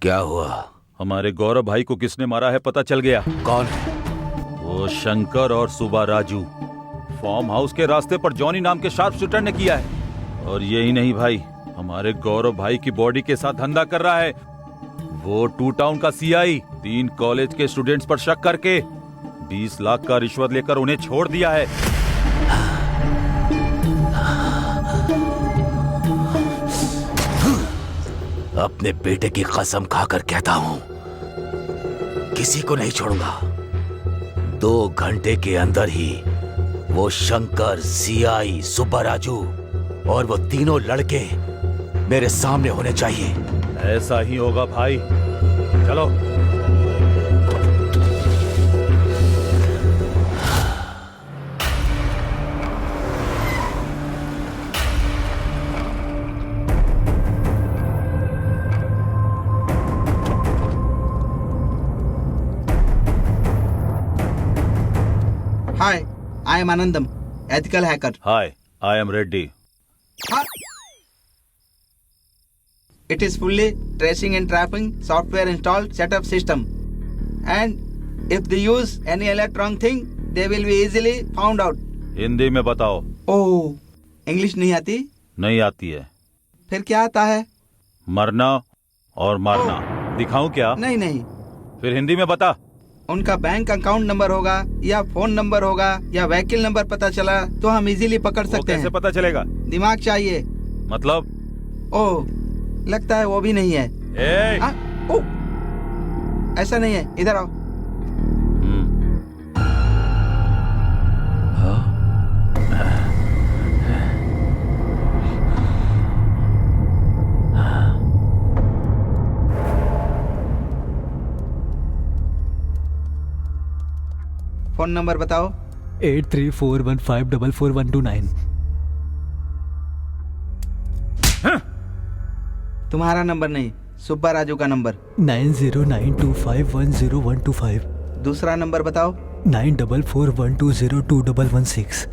क्या हुआ? हमारे गौरव भाई को किसने मारा है पता चल गया। कौन है? वो शंकर और सुबा राजू। फार्म हाउस के रास्ते पर जॉनी नाम के शार्प शूटर ने किया है। और यही नहीं भाई, हमारे गौरव भाई की बॉडी के साथ धंधा कर रहा है। वो 2 टाउन का सीआई 3 कॉलेज के स्टूडेंट्स पर शक करके 20 लाख का रिश्वत लेकर उन्हें छोड़ दिया है। अपने बेटे की कसम खाकर कहता हूं, किसी को नहीं छोड़ूंगा। 2 घंटे के अंदर ही वो शंकर, सीआई, सुब्बाराजू और वो तीनों लड़के मेरे सामने होने चाहिए। ऐसा ही होगा भाई, चलो। Hi, I am Anandam, ethical hacker. Hi, I am Reddy. It is fully tracing and trapping software installed setup system. And if they use any electronic thing, they will be easily found out. Hindi में बताओ। ओह, English नहीं आती? नहीं आती है। फिर क्या आता है? मरना और मारना। दिखाऊं क्या? नहीं नहीं। फिर हिंदी में बता। उनका बैंक अकाउंट नंबर होगा या फोन नंबर होगा या व्हीकल नंबर पता चला तो हम इजीली पकड़ सकते हैं। कैसे पता चलेगा? दिमाग चाहिए। मतलब? ओह, लगता है वो भी नहीं है। ऐसा नहीं है, इधर आओ। फोन नंबर बताओ। 8341544129। तुम्हारा नंबर नहीं, सुब्बाराजू का नंबर। 9092510125। दूसरा नंबर बताओ। 9441202116।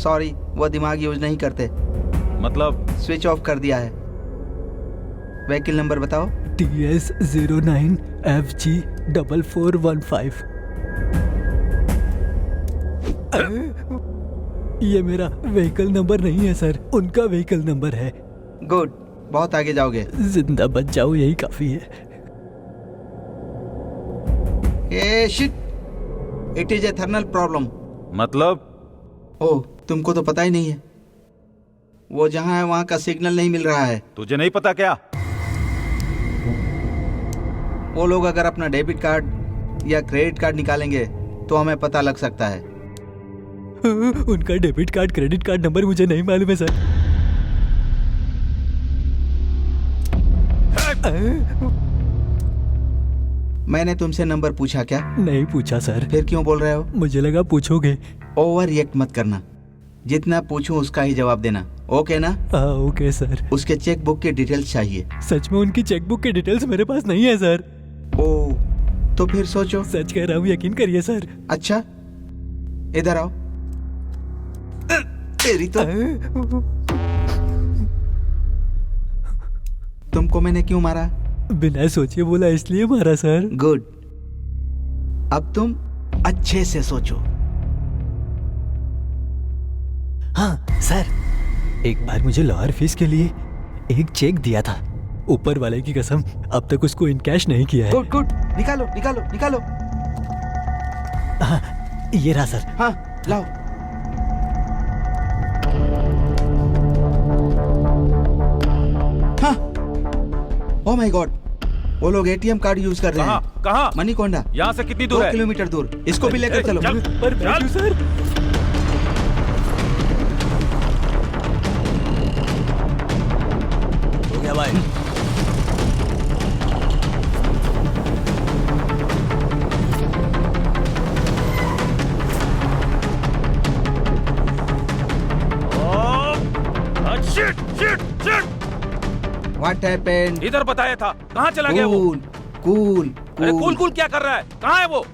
सॉरी, वो दिमाग यूज नहीं करते। मतलब? स्विच ऑफ कर दिया है। व्हीकल नंबर बताओ। TS09FG4415। ये मेरा व्हीकल नंबर नहीं है सर, उनका व्हीकल नंबर है। गुड, बहुत आगे जाओगे। जिंदा बच जाओ, यही काफी है। Ah shit, it is a thermal problem. मतलब? ओह, तुमको तो पता ही नहीं है। वो जहाँ है वहाँ का सिग्नल नहीं मिल रहा है। तुझे नहीं पता क्या? वो लोग अगर अपना डेबिट कार्ड या क्रेडिट कार्ड निकालेंगे तो हमें पता लग सकता है। उनका debit card, credit card number मुझे नहीं मालूम है सर। मैंने तुमसे नंबर पूछा क्या? नहीं पूछा सर। फिर क्यों बोल रहे हो? मुझे लगा पूछोगे। ओवर रिएक्ट मत करना, जितना पूछूं उसका ही जवाब देना, ओके ना? Okay sir. उसके चेक बुक की डिटेल्स चाहिए। सच में उनकी चेक बुक की डिटेल्स मेरे पास नहीं है सर। ओह, तो फिर सोचो। सच कह रहा हूँ, यकीन करिए सर। अच्छा, इधर आओ। तेरी तो। तुमको मैंने क्यों मारा? बिना सोचे बोला इसलिए मारा सर। गुड, अब तुम अच्छे से सोचो। हाँ सर, एक बार मुझे लॉयर फीस के लिए एक चेक दिया था। ऊपर वाले की कसम, अब तक उसको इन कैश नहीं किया है। गुड गुड, निकालो निकालो निकालो। हाँ, ये रहा सर। हाँ, लाओ। हाँ, ओह माय गॉड, वो लोग एटीएम कार्ड यूज कर रहे हैं। कहाँ? मणिकोंडा। यहाँ से कितनी दूर है? 2 किलोमीटर दूर। इसको भी लेकर चलो। पर थैंक यू सर। हो गया भाई। What happened? इधर बताया था, कहाँ चला गया वो? कूल अरे कूल कूल क्या कर रहा है? कहाँ है वो?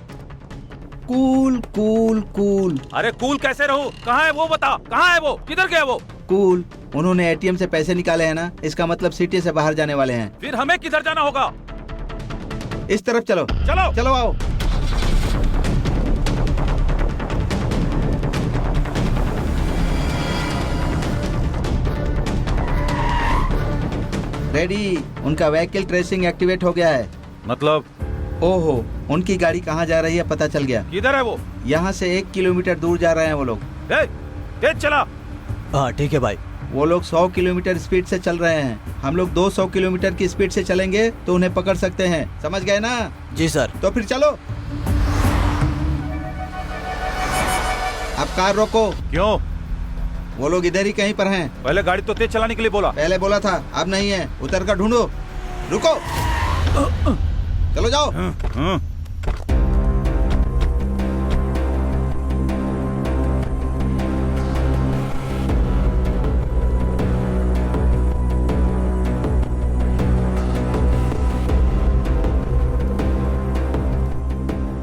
Cool cool cool. अरे कूल कैसे रहूं? कहाँ है वो बता? कहाँ है वो? किधर गया वो? कूल, उन्होंने एटीएम से पैसे निकाले हैं ना, इसका मतलब सिटी से बाहर जाने वाले हैं। फिर हमें किधर जाना होगा? इस तरफ चलो। चलो चलो, आओ। रेडी, उनका व्हीकल ट्रेसिंग एक्टिवेट हो गया है। मतलब? ओहो, उनकी गाड़ी कहाँ जा रही है पता चल गया। किधर है वो? यहाँ से 1 किलोमीटर दूर जा रहे हैं वो लोग। तेज चला। हाँ ठीक है भाई। वो लोग 100 किलोमीटर स्पीड से चल रहे हैं, हम लोग 200 किलोमीटर की स्पीड से चलेंगे तो उन्हें पकड़ सकते हैं, समझ गए ना? जी सर। तो फिर चलो। अब कार रोको। क्यों? वो लोग इधर ही कहीं पर हैं। पहले गाड़ी तो तेज चलाने के लिए बोला। पहले बोला था, अब नहीं है। उतर कर ढूंढो। रुको, चलो जाओ।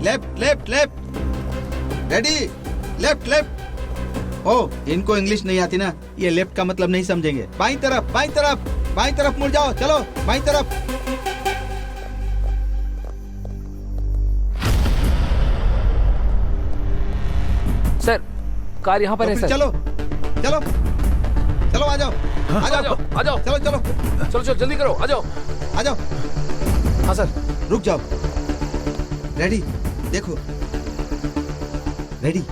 Left left left, ready, left left. Oh, English इंग्लिश नहीं आती ना, ये लेफ्ट का मतलब नहीं समझेंगे। बाईं तरफ, बाईं तरफ, बाईं तरफ मुड़ जाओ, चलो बाईं तरफ। सर, कार यहाँ पर तो है फिर सर। चलो चलो चलो, आ जाओ आ जाओ आ जाओ। चलो चलो चलो चलो जल्दी करो, आ जाओ आ जाओ। हाँ सर। रुक जाओ। रेडी, देखो, रेडी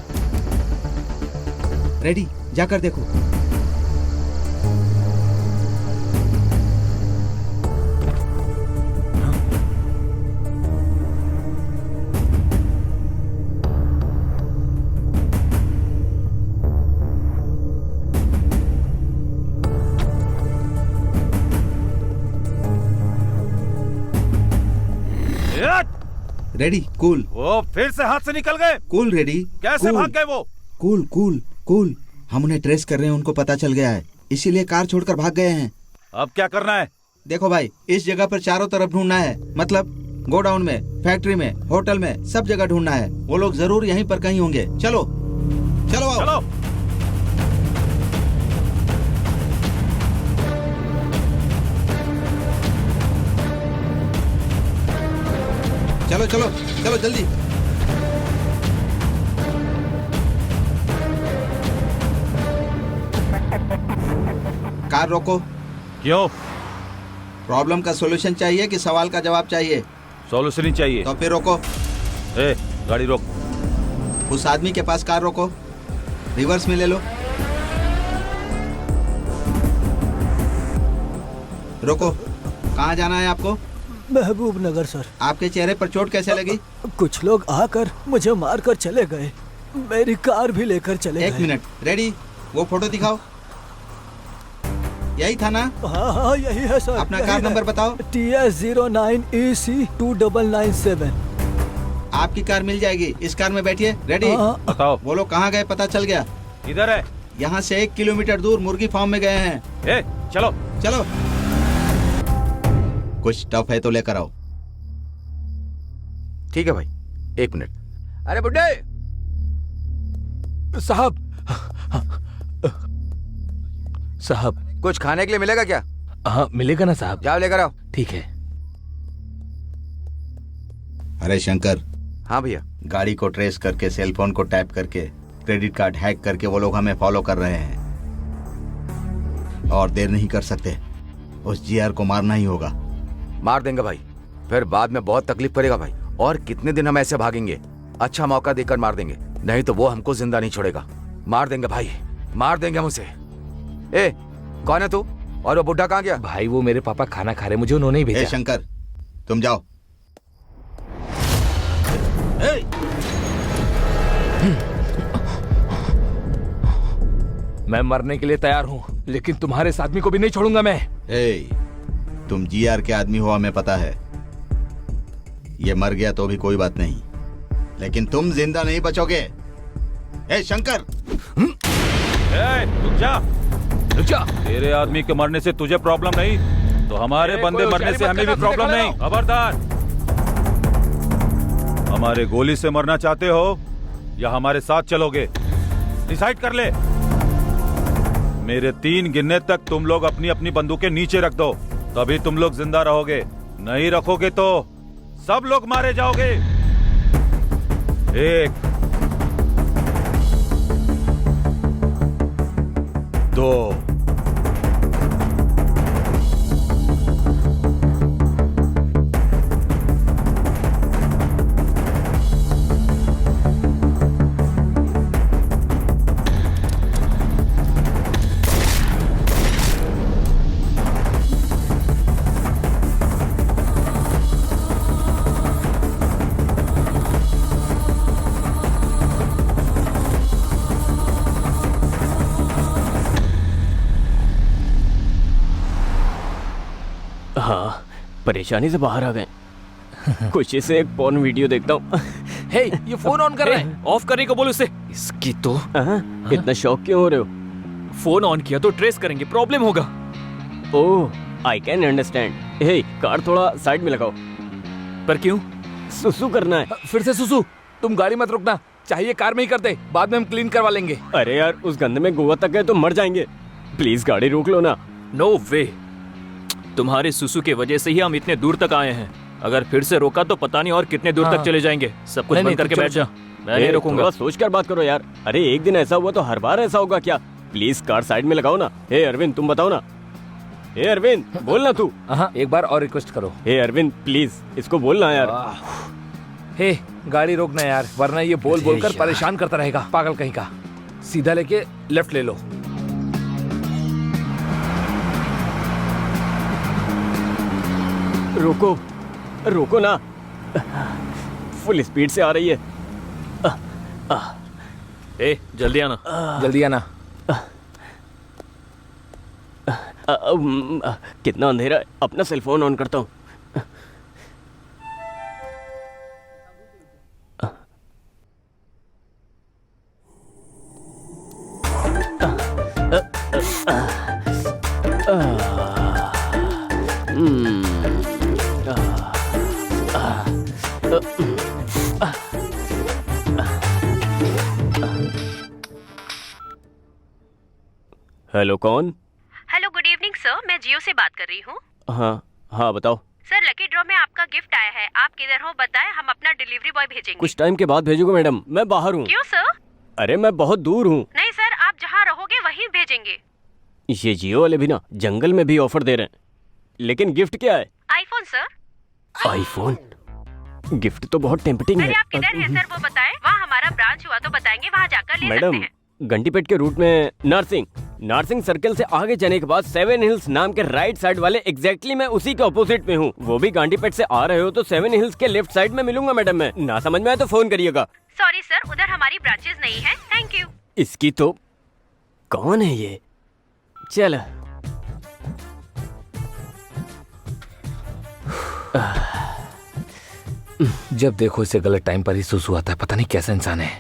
रेडी, जाकर देखो। Ready, cool. वो फिर से हाथ से निकल गए। Cool ready. कैसे भाग गए वो? कूल कूल कूल, हम उन्हें ट्रेस कर रहे हैं, उनको पता चल गया है, इसीलिए कार छोड़कर भाग गए हैं। अब क्या करना है? देखो भाई, इस जगह पर चारों तरफ ढूंढना है, मतलब गोडाउन में, फैक्ट्री में, होटल में, सब जगह ढूंढना है। वो लोग जरूर यहीं पर कहीं होंगे। चलो चलो आओ। चलो। चलो चलो चलो जल्दी। कार रोको। क्यों? प्रॉब्लम का सॉल्यूशन चाहिए कि सवाल का जवाब चाहिए? सॉल्यूशन ही चाहिए। तो फिर रोको। ए, गाड़ी रोक। उस आदमी के पास कार रोको, रिवर्स में ले लो। रोको। कहाँ जाना है आपको? महबूब नगर सर। आपके चेहरे पर चोट कैसे लगी? कुछ लोग आकर मुझे मारकर चले गए, मेरी कार भी लेकर चले गए। 1 मिनट, रेडी, वो फोटो दिखाओ। यही था ना? हाँ हाँ यही है सर। अपना कार नंबर बताओ। TS09EC2997। आपकी कार मिल जाएगी, इस कार में बैठिए। रेडी? बताओ। वो लोग कहाँ गए पता चल गया? इधर है। यहाँ से 1 किलोमीटर दूर मुर्गी फार्म में गए हैं। ए, चलो चलो। कुछ टफ है तो लेकर आओ। ठीक है भाई, 1 मिनट। अरे बुड्ढे साहब, साहब कुछ खाने के लिए मिलेगा क्या? हाँ मिलेगा ना साहब। जाओ लेकर आओ। ठीक है। अरे शंकर। हाँ भैया। गाड़ी को ट्रेस करके, सेल फोन को टैप करके, क्रेडिट कार्ड हैक करके वो लोग हमें फॉलो कर रहे हैं, और देर नहीं कर सकते। उस जीआर को मारना ही होगा। मार देंगे भाई, फिर बाद में बहुत तकलीफ करेगा भाई। और कितने दिन हम ऐसे भागेंगे? अच्छा मौका देकर मार देंगे, नहीं तो वो हमको जिंदा नहीं छोड़ेगा। मार देंगे भाई, मार देंगे हम उसे। ए, कौन है तू? और वो बुढ़ा कहाँ गया? भाई वो मेरे पापा खाना खा रहे, मुझे उन्होंने ही भेजा। ए शंकर, तुम जाओ। मैं मरने के लिए तैयार हूँ, लेकिन तुम्हारे इस आदमी को भी नहीं छोड़ूंगा मैं। तुम जीआर के आदमी हो, हमें पता है। ये मर गया तो भी कोई बात नहीं, लेकिन तुम जिंदा नहीं बचोगे। ए शंकर, रुक जा, रुक जा। तेरे आदमी के मरने से तुझे प्रॉब्लम नहीं, तो हमारे बंदे मरने से हमें भी प्रॉब्लम नहीं। खबरदार। हमारे गोली से मरना चाहते हो या हमारे साथ चलोगे? डिसाइड कर ले। मेरे 3 गिनने तक तुम लोग अपनी अपनी बंदूकें नीचे रख दो, तभी तुम लोग जिंदा रहोगे। नहीं रखोगे तो सब लोग मारे जाओगे। 1 2 हाँ, परेशानी से बाहर आ गए। खुशी से एक पॉर्न वीडियो देखता हूँ। हे, ये फोन ऑन कर रहा है। ऑफ करने को बोलो इसे। इसकी तो इतना शौक क्यों हो रहे हो? फोन ऑन किया तो ट्रेस करेंगे, प्रॉब्लम होगा। Oh, I can understand. Hey, car थोड़ा साइड में लगाओ। पर क्यों? सुसु करना है। फिर से सुसु? तुम गाड़ी मत रुकना, चाहिए कार में ही कर दे, बाद में हम क्लीन करवा लेंगे। अरे यार, उस गंदे में गोवा तक गए तो मर जाएंगे। प्लीज गाड़ी रोक लो ना। नो वे, तुम्हारे सुसु के वजह से ही हम इतने दूर तक आए हैं। अगर फिर से रोका तो पता नहीं और कितने दूर तक चले जाएंगे। सब कुछ बंद करके बैठ जा, मैं नहीं रोकूंगा। सोच कर बात करो यार। अरे एक दिन ऐसा हुआ तो हर बार ऐसा होगा क्या? प्लीज कार साइड में लगाओ ना। हे अरविंद, तुम बताओ ना। हे अरविंद, बोलना तू। एक बार और रिक्वेस्ट करो। हे अरविंद, प्लीज इसको बोलना यार। हे, गाड़ी रोकना यार, वरना ये बोल बोल कर परेशान करता रहेगा, पागल कहीं का। सीधा लेके लेफ्ट ले लो। रोको, रोको ना। फुल स्पीड से आ रही है। ए, जल्दी आना। जल्दी आना। कितना अंधेरा है। अपना सेल फोन ऑन करता हूँ। हेलो, कौन? हेलो, गुड इवनिंग सर, मैं जियो से बात कर रही हूँ। हाँ बताओ। सर, लकी ड्रॉ में आपका गिफ्ट आया है। आप किधर हो बताएं, हम अपना डिलीवरी बॉय भेजेंगे। कुछ टाइम के बाद भेजूंगा मैडम, मैं बाहर हूँ। क्यों सर? अरे मैं बहुत दूर हूँ। नहीं सर, आप जहाँ रहोगे वहीं भेजेंगे। ये जियो वाले भी ना जंगल में भी ऑफर दे रहे हैं। लेकिन गिफ्ट क्या है? IPhone sir. आईफोन? गिफ्ट तो बहुत टेम्पटिंग है। आप किधर हैं सर, वो बताएं। वहाँ हमारा ब्रांच हुआ तो बताएंगे, वहाँ जाकर ले सकते हैं। घंटीपेट के रूट में नार्सिंग सर्कल से आगे जाने के बाद 7 हिल्स नाम के राइट साइड वाले एग्जैक्टली मैं उसी के ऑपोजिट में हूँ। वो भी घंटीपेट से आ रहे हो तो 7 हिल्स के लेफ्ट साइड में मिलूंगा मैडम। मैं ना समझ में आए तो फोन करिएगा। सॉरी सर, उधर हमारी ब्रांचेस नहीं है। Thank you. इसकी तो कौन है ये? चल जब देखो इसे गलत टाइम पर ही सुसु आता है, पता नहीं कैसा इंसान है।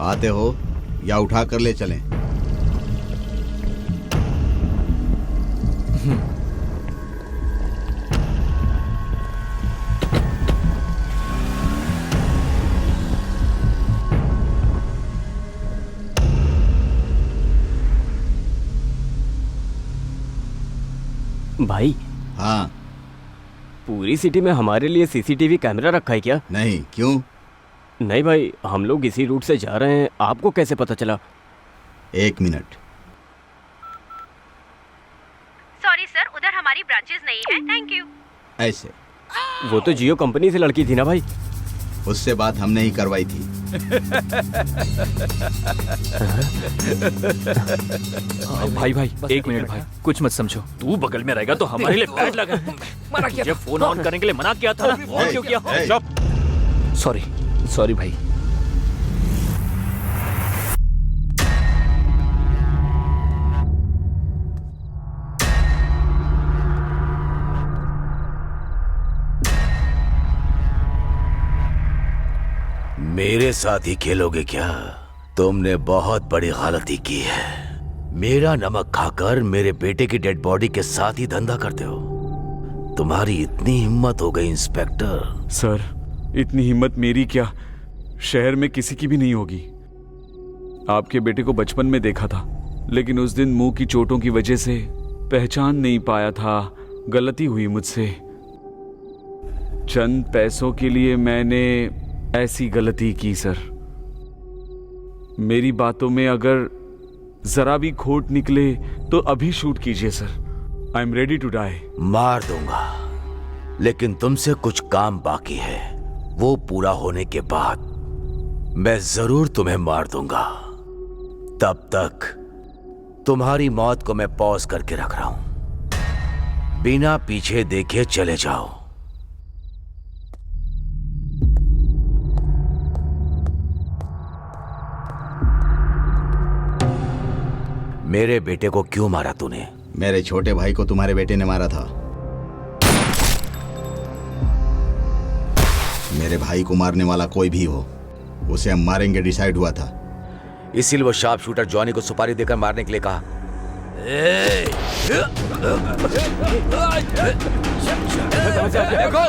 आते हो या उठा कर ले चलें? भाई। हाँ। पूरी सिटी में हमारे लिए सीसीटीवी कैमरा रखा है क्या? नहीं, क्यों? नहीं भाई, हम लोग इसी रूट से जा रहे हैं, आपको कैसे पता चला? 1 मिनट। सॉरी सर, उधर हमारी ब्रांचेस नहीं है। Thank you. ऐसे? वो तो जियो कंपनी से लड़की थी ना भाई। उससे बात हमने ही करवाई थी। भाई 1 मिनट भाई, कुछ मत समझो। तू बगल में रहेगा तो हमारे लिए बैड लगा। मना किया, जब फोन ऑन करने के लिए मना किया था ना, और क्यों किया? सॉरी भाई। मेरे साथ ही खेलोगे क्या? तुमने बहुत बड़ी गलती की है। मेरा नमक खाकर मेरे बेटे की डेड बॉडी के साथ ही धंधा करते हो। तुम्हारी इतनी हिम्मत हो गई इंस्पेक्टर। सर, इतनी हिम्मत मेरी क्या, शहर में किसी की भी नहीं होगी। आपके बेटे को बचपन में देखा था, लेकिन उस दिन मुंह की चोटों की वजह से पहचान नहीं पाया था। गलती हुई मुझसे। चंद पैसों के लिए मैंने ऐसी गलती की सर। मेरी बातों में अगर जरा भी खोट निकले तो अभी शूट कीजिए sir. I am ready to die. मार दूंगा, लेकिन तुमसे कुछ काम बाकी है। वो पूरा होने के बाद मैं जरूर तुम्हें मार दूंगा। तब तक तुम्हारी मौत को मैं पॉज करके रख रहा हूं। बिना पीछे देखे चले जाओ। मेरे बेटे को क्यों मारा तूने? मेरे छोटे भाई को तुम्हारे बेटे ने मारा था। मेरे भाई को मारने वाला कोई भी हो, उसे हम मारेंगे डिसाइड हुआ था। इसीलिए वो शार्प शूटर जॉनी को सुपारी देकर मारने के लिए कहा। देखो,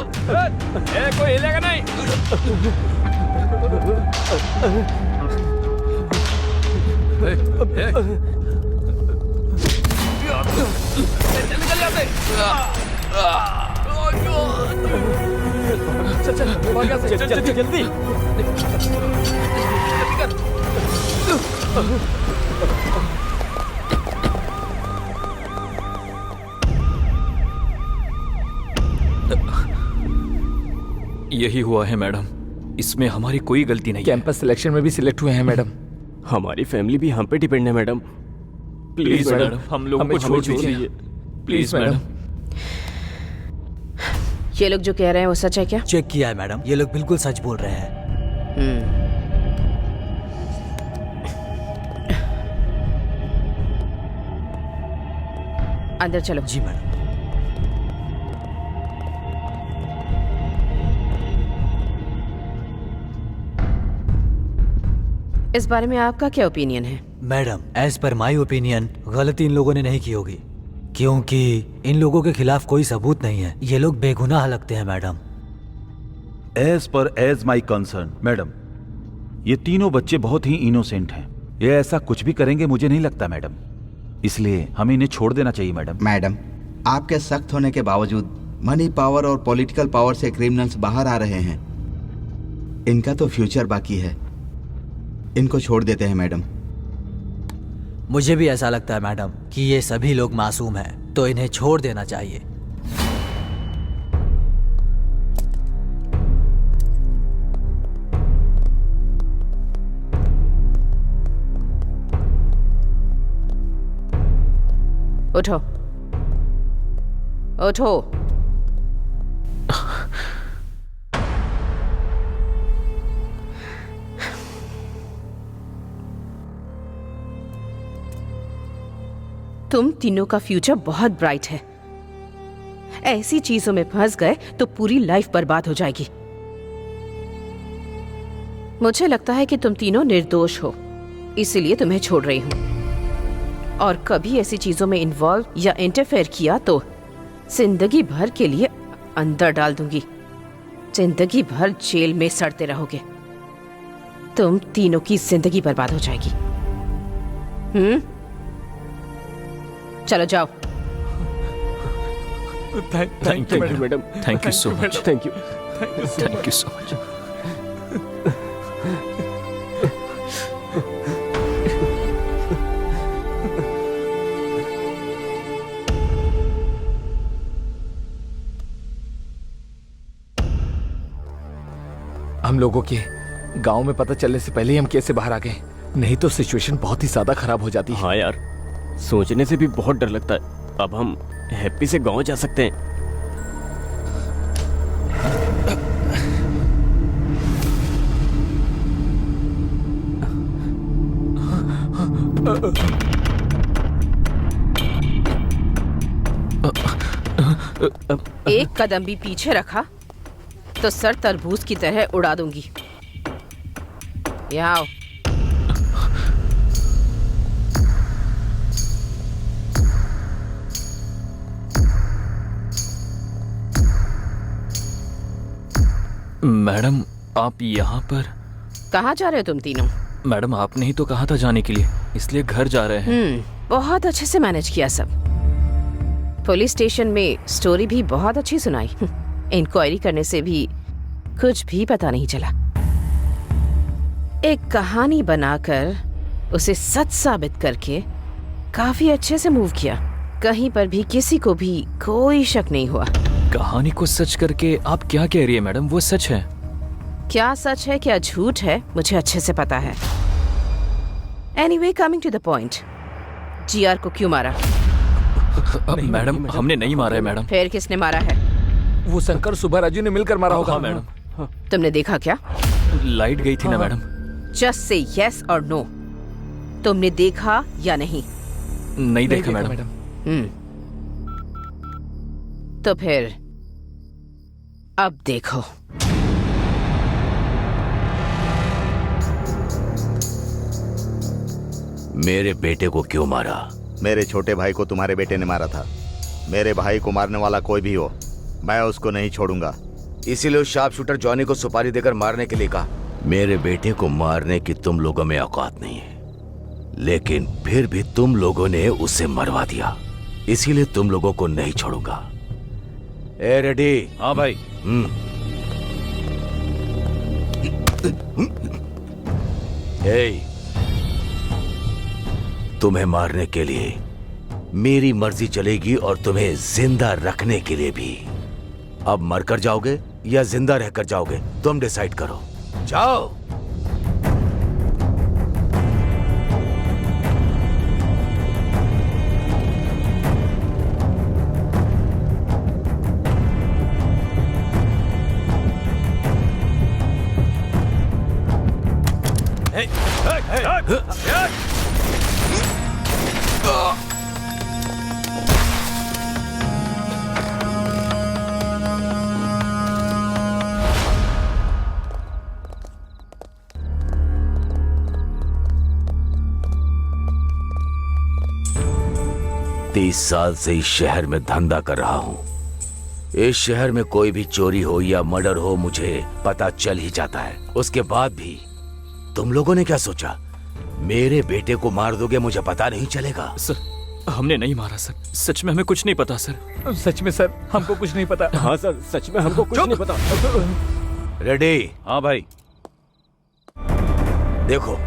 कोई हिलेगा नहीं। निकल जाते। चल जल्दी। यही हुआ है मैडम, इसमें हमारी कोई गलती नहीं। कैंपस सिलेक्शन में भी सिलेक्ट हुए हैं मैडम। हमारी फैमिली भी हम पे डिपेंड है मैडम। प्लीज मैडम, हम लोगों को छोड़ दीजिए प्लीज मैडम। ये लोग जो कह रहे हैं वो सच है क्या? चेक किया है मैडम, ये लोग बिल्कुल सच बोल रहे हैं। अंदर चलो। जी मैडम। इस बारे में आपका क्या ओपिनियन है? Madam, as per my opinion गलती इन लोगों ने नहीं की होगी, क्योंकि इन लोगों के खिलाफ कोई सबूत नहीं है। ये लोग बेगुनाह लगते हैं madam. As my concern madam, ये तीनों बच्चे बहुत ही इनोसेंट हैं। ये ऐसा कुछ भी करेंगे मुझे नहीं लगता मैडम, इसलिए हमें इन्हें छोड़ देना चाहिए मैडम। मैडम, आपके सख्त होने के बावजूद मनी पावर और पॉलिटिकल पावर से क्रिमिनल्स बाहर आ रहे हैं। इनका तो फ्यूचर बाकी है, इनको छोड़ देते हैं मैडम। मुझे भी ऐसा लगता है मैडम कि ये सभी लोग मासूम हैं, तो इन्हें छोड़ देना चाहिए। उठो उठो। तुम तीनों का फ्यूचर बहुत ब्राइट है। ऐसी चीजों में फंस गए तो पूरी लाइफ बर्बाद हो जाएगी। मुझे लगता है कि तुम तीनों निर्दोष हो, इसीलिए तुम्हें छोड़ रही हूं। और कभी ऐसी चीजों में इन्वॉल्व या इंटरफेयर किया तो जिंदगी भर के लिए अंदर डाल दूंगी। जिंदगी भर जेल में सड़ते रहोगे। तुम तीनों की जिंदगी बर्बाद हो जाएगी। चलो जाओ। Thank you madam. Thank you so much. Thank you so much. हम लोगों के गांव में पता चलने से पहले ही हम कैसे बाहर आ गए, नहीं तो सिचुएशन बहुत ही ज्यादा खराब हो जाती है। हाँ यार, सोचने से भी बहुत डर लगता है। अब हम हैप्पी से गांव जा सकते हैं। एक कदम भी पीछे रखा तो सर तरबूज की तरह उड़ा दूंगी। यहाँ आओ। मैडम, आप यहाँ पर? कहाँ जा रहे हो तुम तीनों? मैडम, आपने ही तो कहा था जाने के लिए, इसलिए घर जा रहे हैं। बहुत अच्छे से मैनेज किया सब। पुलिस स्टेशन में स्टोरी भी बहुत अच्छी सुनाई। इंक्वायरी करने से भी कुछ भी पता नहीं चला। एक कहानी बनाकर उसे सच साबित करके काफी अच्छे से मूव किया। कहीं पर भी किसी को भी कोई शक नहीं हुआ। कहानी को सच करके आप क्या कह रही है मैडम? वो सच है। क्या सच है क्या झूठ है मुझे अच्छे से पता है। Anyway, coming to the point, GR को क्यों मारा? मैडम, हमने नहीं मारा है मैडम। फिर किसने मारा है? वो शंकर सुबह राजू ने मिलकर मारा होगा। हाँ मैडम। तुमने देखा क्या? लाइट गई थी ना मैडम। जस्ट से यस और नो, तुमने देखा या नहीं? नहीं देखा मैडम। तो फिर अब देखो। मेरे बेटे को क्यों मारा? मेरे छोटे भाई को तुम्हारे बेटे ने मारा था। मेरे भाई को मारने वाला कोई भी हो, मैं उसको नहीं छोड़ूंगा। इसीलिए उस शार्प शूटर जॉनी को सुपारी देकर मारने के लिए कहा। मेरे बेटे को मारने की तुम लोगों में औकात नहीं है, लेकिन फिर भी तुम लोगों ने उसे मरवा दिया, इसीलिए तुम लोगों को नहीं छोड़ूंगा। ए रेडी? हाँ भाई। तुम्हें मारने के लिए मेरी मर्जी चलेगी और तुम्हें जिंदा रखने के लिए भी। अब मरकर जाओगे या जिंदा रहकर जाओगे, तुम डिसाइड करो। जाओ। तीस साल से इस शहर में धंधा कर रहा हूं। इस शहर में कोई भी चोरी हो या मर्डर हो, मुझे पता चल ही जाता है। उसके बाद भी तुम लोगों ने क्या सोचा? मेरे बेटे को मार दोगे, मुझे पता नहीं चलेगा? सर, हमने नहीं मारा सर। सच में हमें कुछ नहीं पता सर। सच में सर, हमको कुछ नहीं पता। हाँ सर, सच में हमको कुछ नहीं पता। रेडी? हाँ भाई। देखो,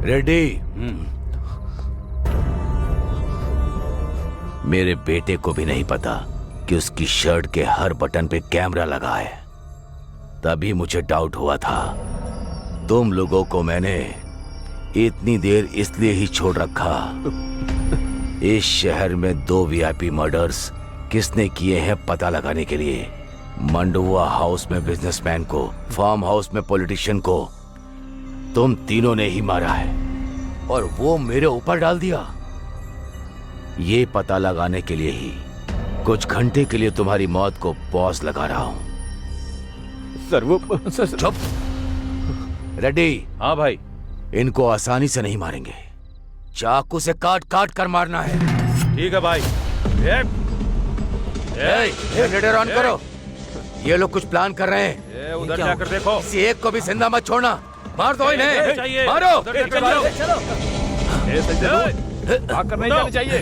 रेडी? मेरे बेटे को भी नहीं पता कि उसकी शर्ट के हर बटन पे कैमरा लगा है। तभी मुझे डाउट हुआ था। तुम लोगों को मैंने इतनी देर इसलिए ही छोड़ रखा। इस शहर में 2 वीआईपी मर्डर्स किसने किए हैं पता लगाने के लिए। मंडुआ हाउस में बिजनेसमैन को, फार्म हाउस में पॉलिटिशियन को तुम तीनों ने ही मारा है, और वो मेरे ऊपर डाल दिया। ये पता लगाने के लिए ही कुछ घंटे के लिए तुम्हारी मौत को पॉज लगा रहा हूं। सर वो चुप। रेडी? हाँ भाई। इनको आसानी से नहीं मारेंगे, चाकू से काट काट कर मारना है। ठीक है भाई। जनरेटर ऑन करो। ये लोग कुछ प्लान कर रहे हैं। उधर जाकर देखो। किसी एक को भी जिंदा मत छोड़ना। मार दो इन्हें। मारो। भाग कर नहीं जाना चाहिए।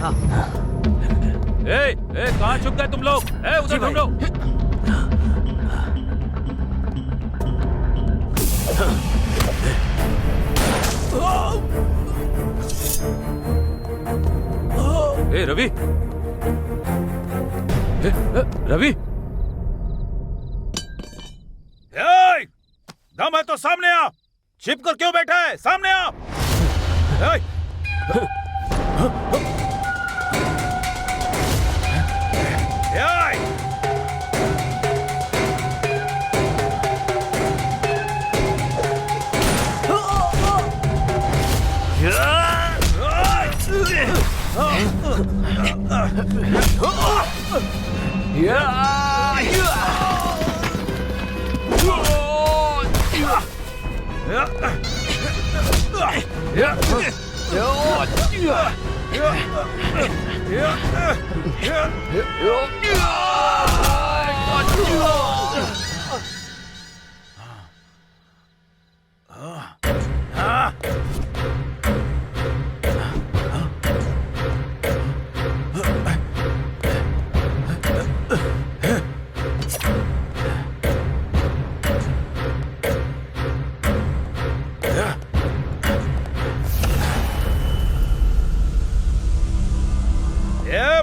कहाँ छुप गए तुम लोग? उधर ढूंढो। रवि, रवि, दम है तो सामने आ। छिप कर क्यों बैठा है? सामने आ।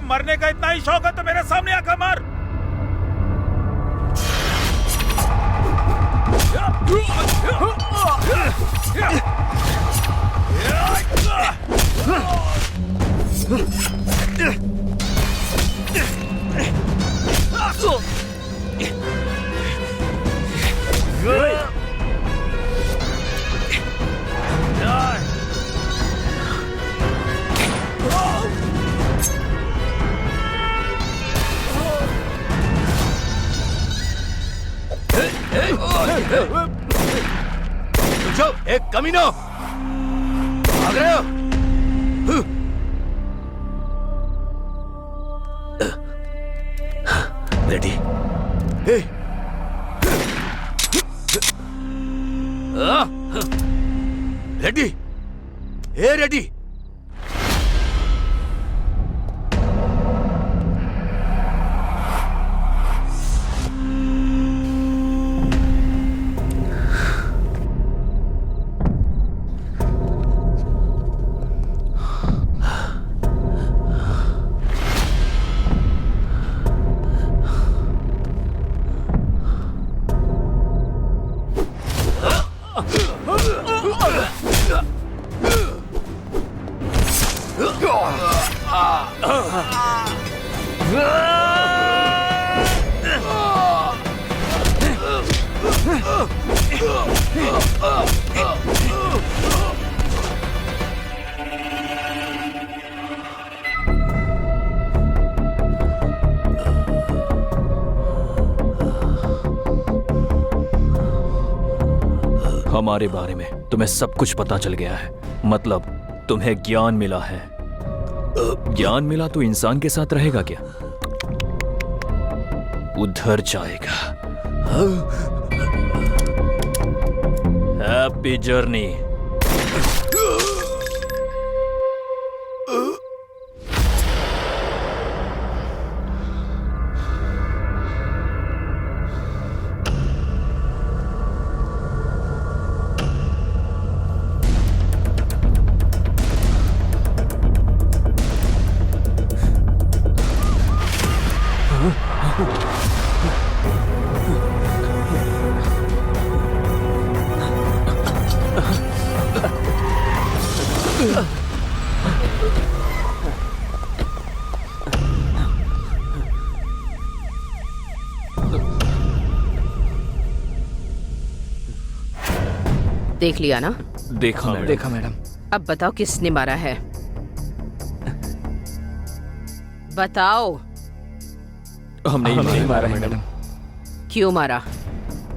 मरने का इतना ही शौक है तो मेरे सामने आकर मार। एक कमीनो भाग रहे हो? रेडी? रेडी? रेडी? हमारे बारे में तुम्हें सब कुछ पता चल गया है। मतलब तुम्हें ज्ञान मिला है। ज्ञान मिला तो इंसान के साथ रहेगा क्या? उधर जाएगा। Happy journey. देख लिया ना? देखा मैडम। देखा मैडम। अब बताओ किसने मारा है? बताओ। हमने ही मारा मैडम। क्यों मारा?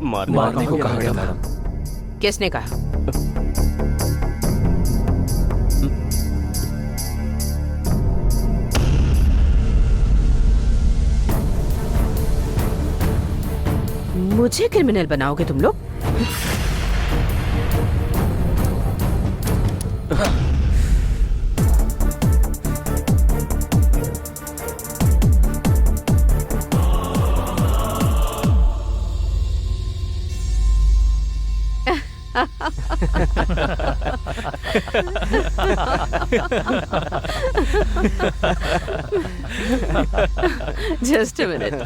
मारने को कहा गया मैडम। किसने कहा? मुझे क्रिमिनल बनाओगे तुम लोग? Just a minute.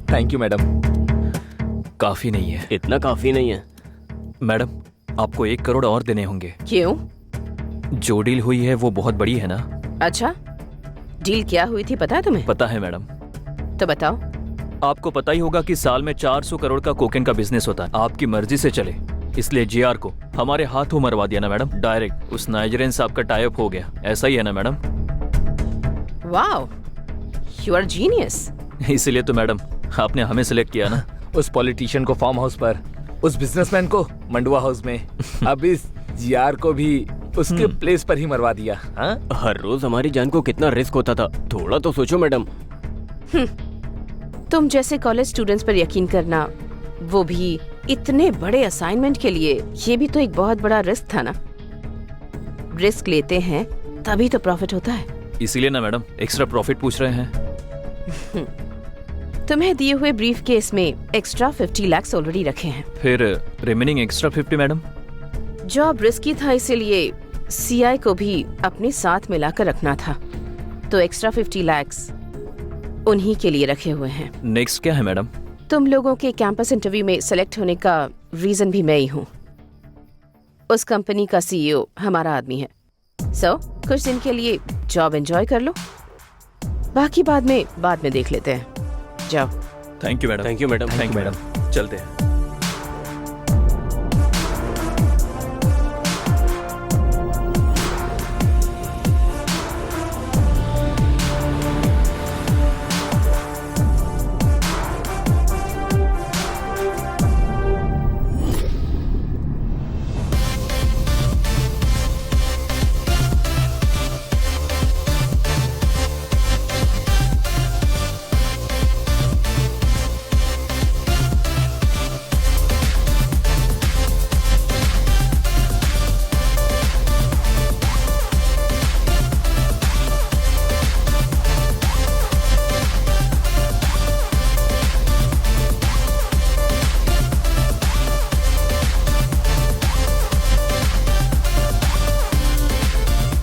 Thank you madam. काफी नहीं है। इतना काफी नहीं है मैडम, आपको 1 करोड़ और देने होंगे। क्यों? जो डील हुई है वो बहुत बड़ी है ना। अच्छा, डील क्या हुई थी पता है तुम्हें? पता है मैडम। तो बताओ। आपको पता ही होगा कि साल में 400 करोड़ का कोकेन का बिजनेस होता है। आपकी मर्जी से चले, इसलिए जीआर को हमारे हाथों मरवा दिया ना मैडम। डायरेक्ट उस नाइजीरियन साहब का टाई अप हो गया। ऐसा ही है ना madam? Wow, you are genius. इसीलिए तो मैडम आपने हमें सिलेक्ट किया ना। उस पॉलिटिशियन को फार्म हाउस पर, उस बिजनेसमैन को मंडुआ हाउस में, अब इस जीआर को भी उसके प्लेस पर ही मरवा दिया। हाँ? हर रोज हमारी जान को कितना रिस्क होता था, थोड़ा तो सोचो मैडम। तुम जैसे कॉलेज स्टूडेंट्स पर यकीन करना, वो भी इतने बड़े असाइनमेंट के लिए, ये भी तो एक बहुत बड़ा रिस्क था ना। रिस्क लेते हैं तभी तो प्रॉफिट होता है। इसीलिए ना मैडम एक्स्ट्रा प्रॉफिट पूछ रहे हैं। तुम्हें दिए हुए ब्रीफ केस में एक्स्ट्रा 50 लाख ऑलरेडी रखे हैं। फिर remaining extra 50 madam? Job risky था, इसीलिए सीआई को भी अपने साथ मिलाकर रखना था, तो एक्स्ट्रा 50 लाख उन्हीं के लिए रखे हुए हैं। नेक्स्ट क्या है मैडम? तुम लोगों के कैंपस इंटरव्यू में सेलेक्ट होने का रीजन भी मैं ही हूँ। उस कंपनी का सीईओ हमारा आदमी है। सो कुछ दिन के लिए जॉब एंजॉय कर लो, बाकी बाद में देख लेते हैं। जाओ। Thank you madam. Thank you madam. Thank you madam. चलते हैं।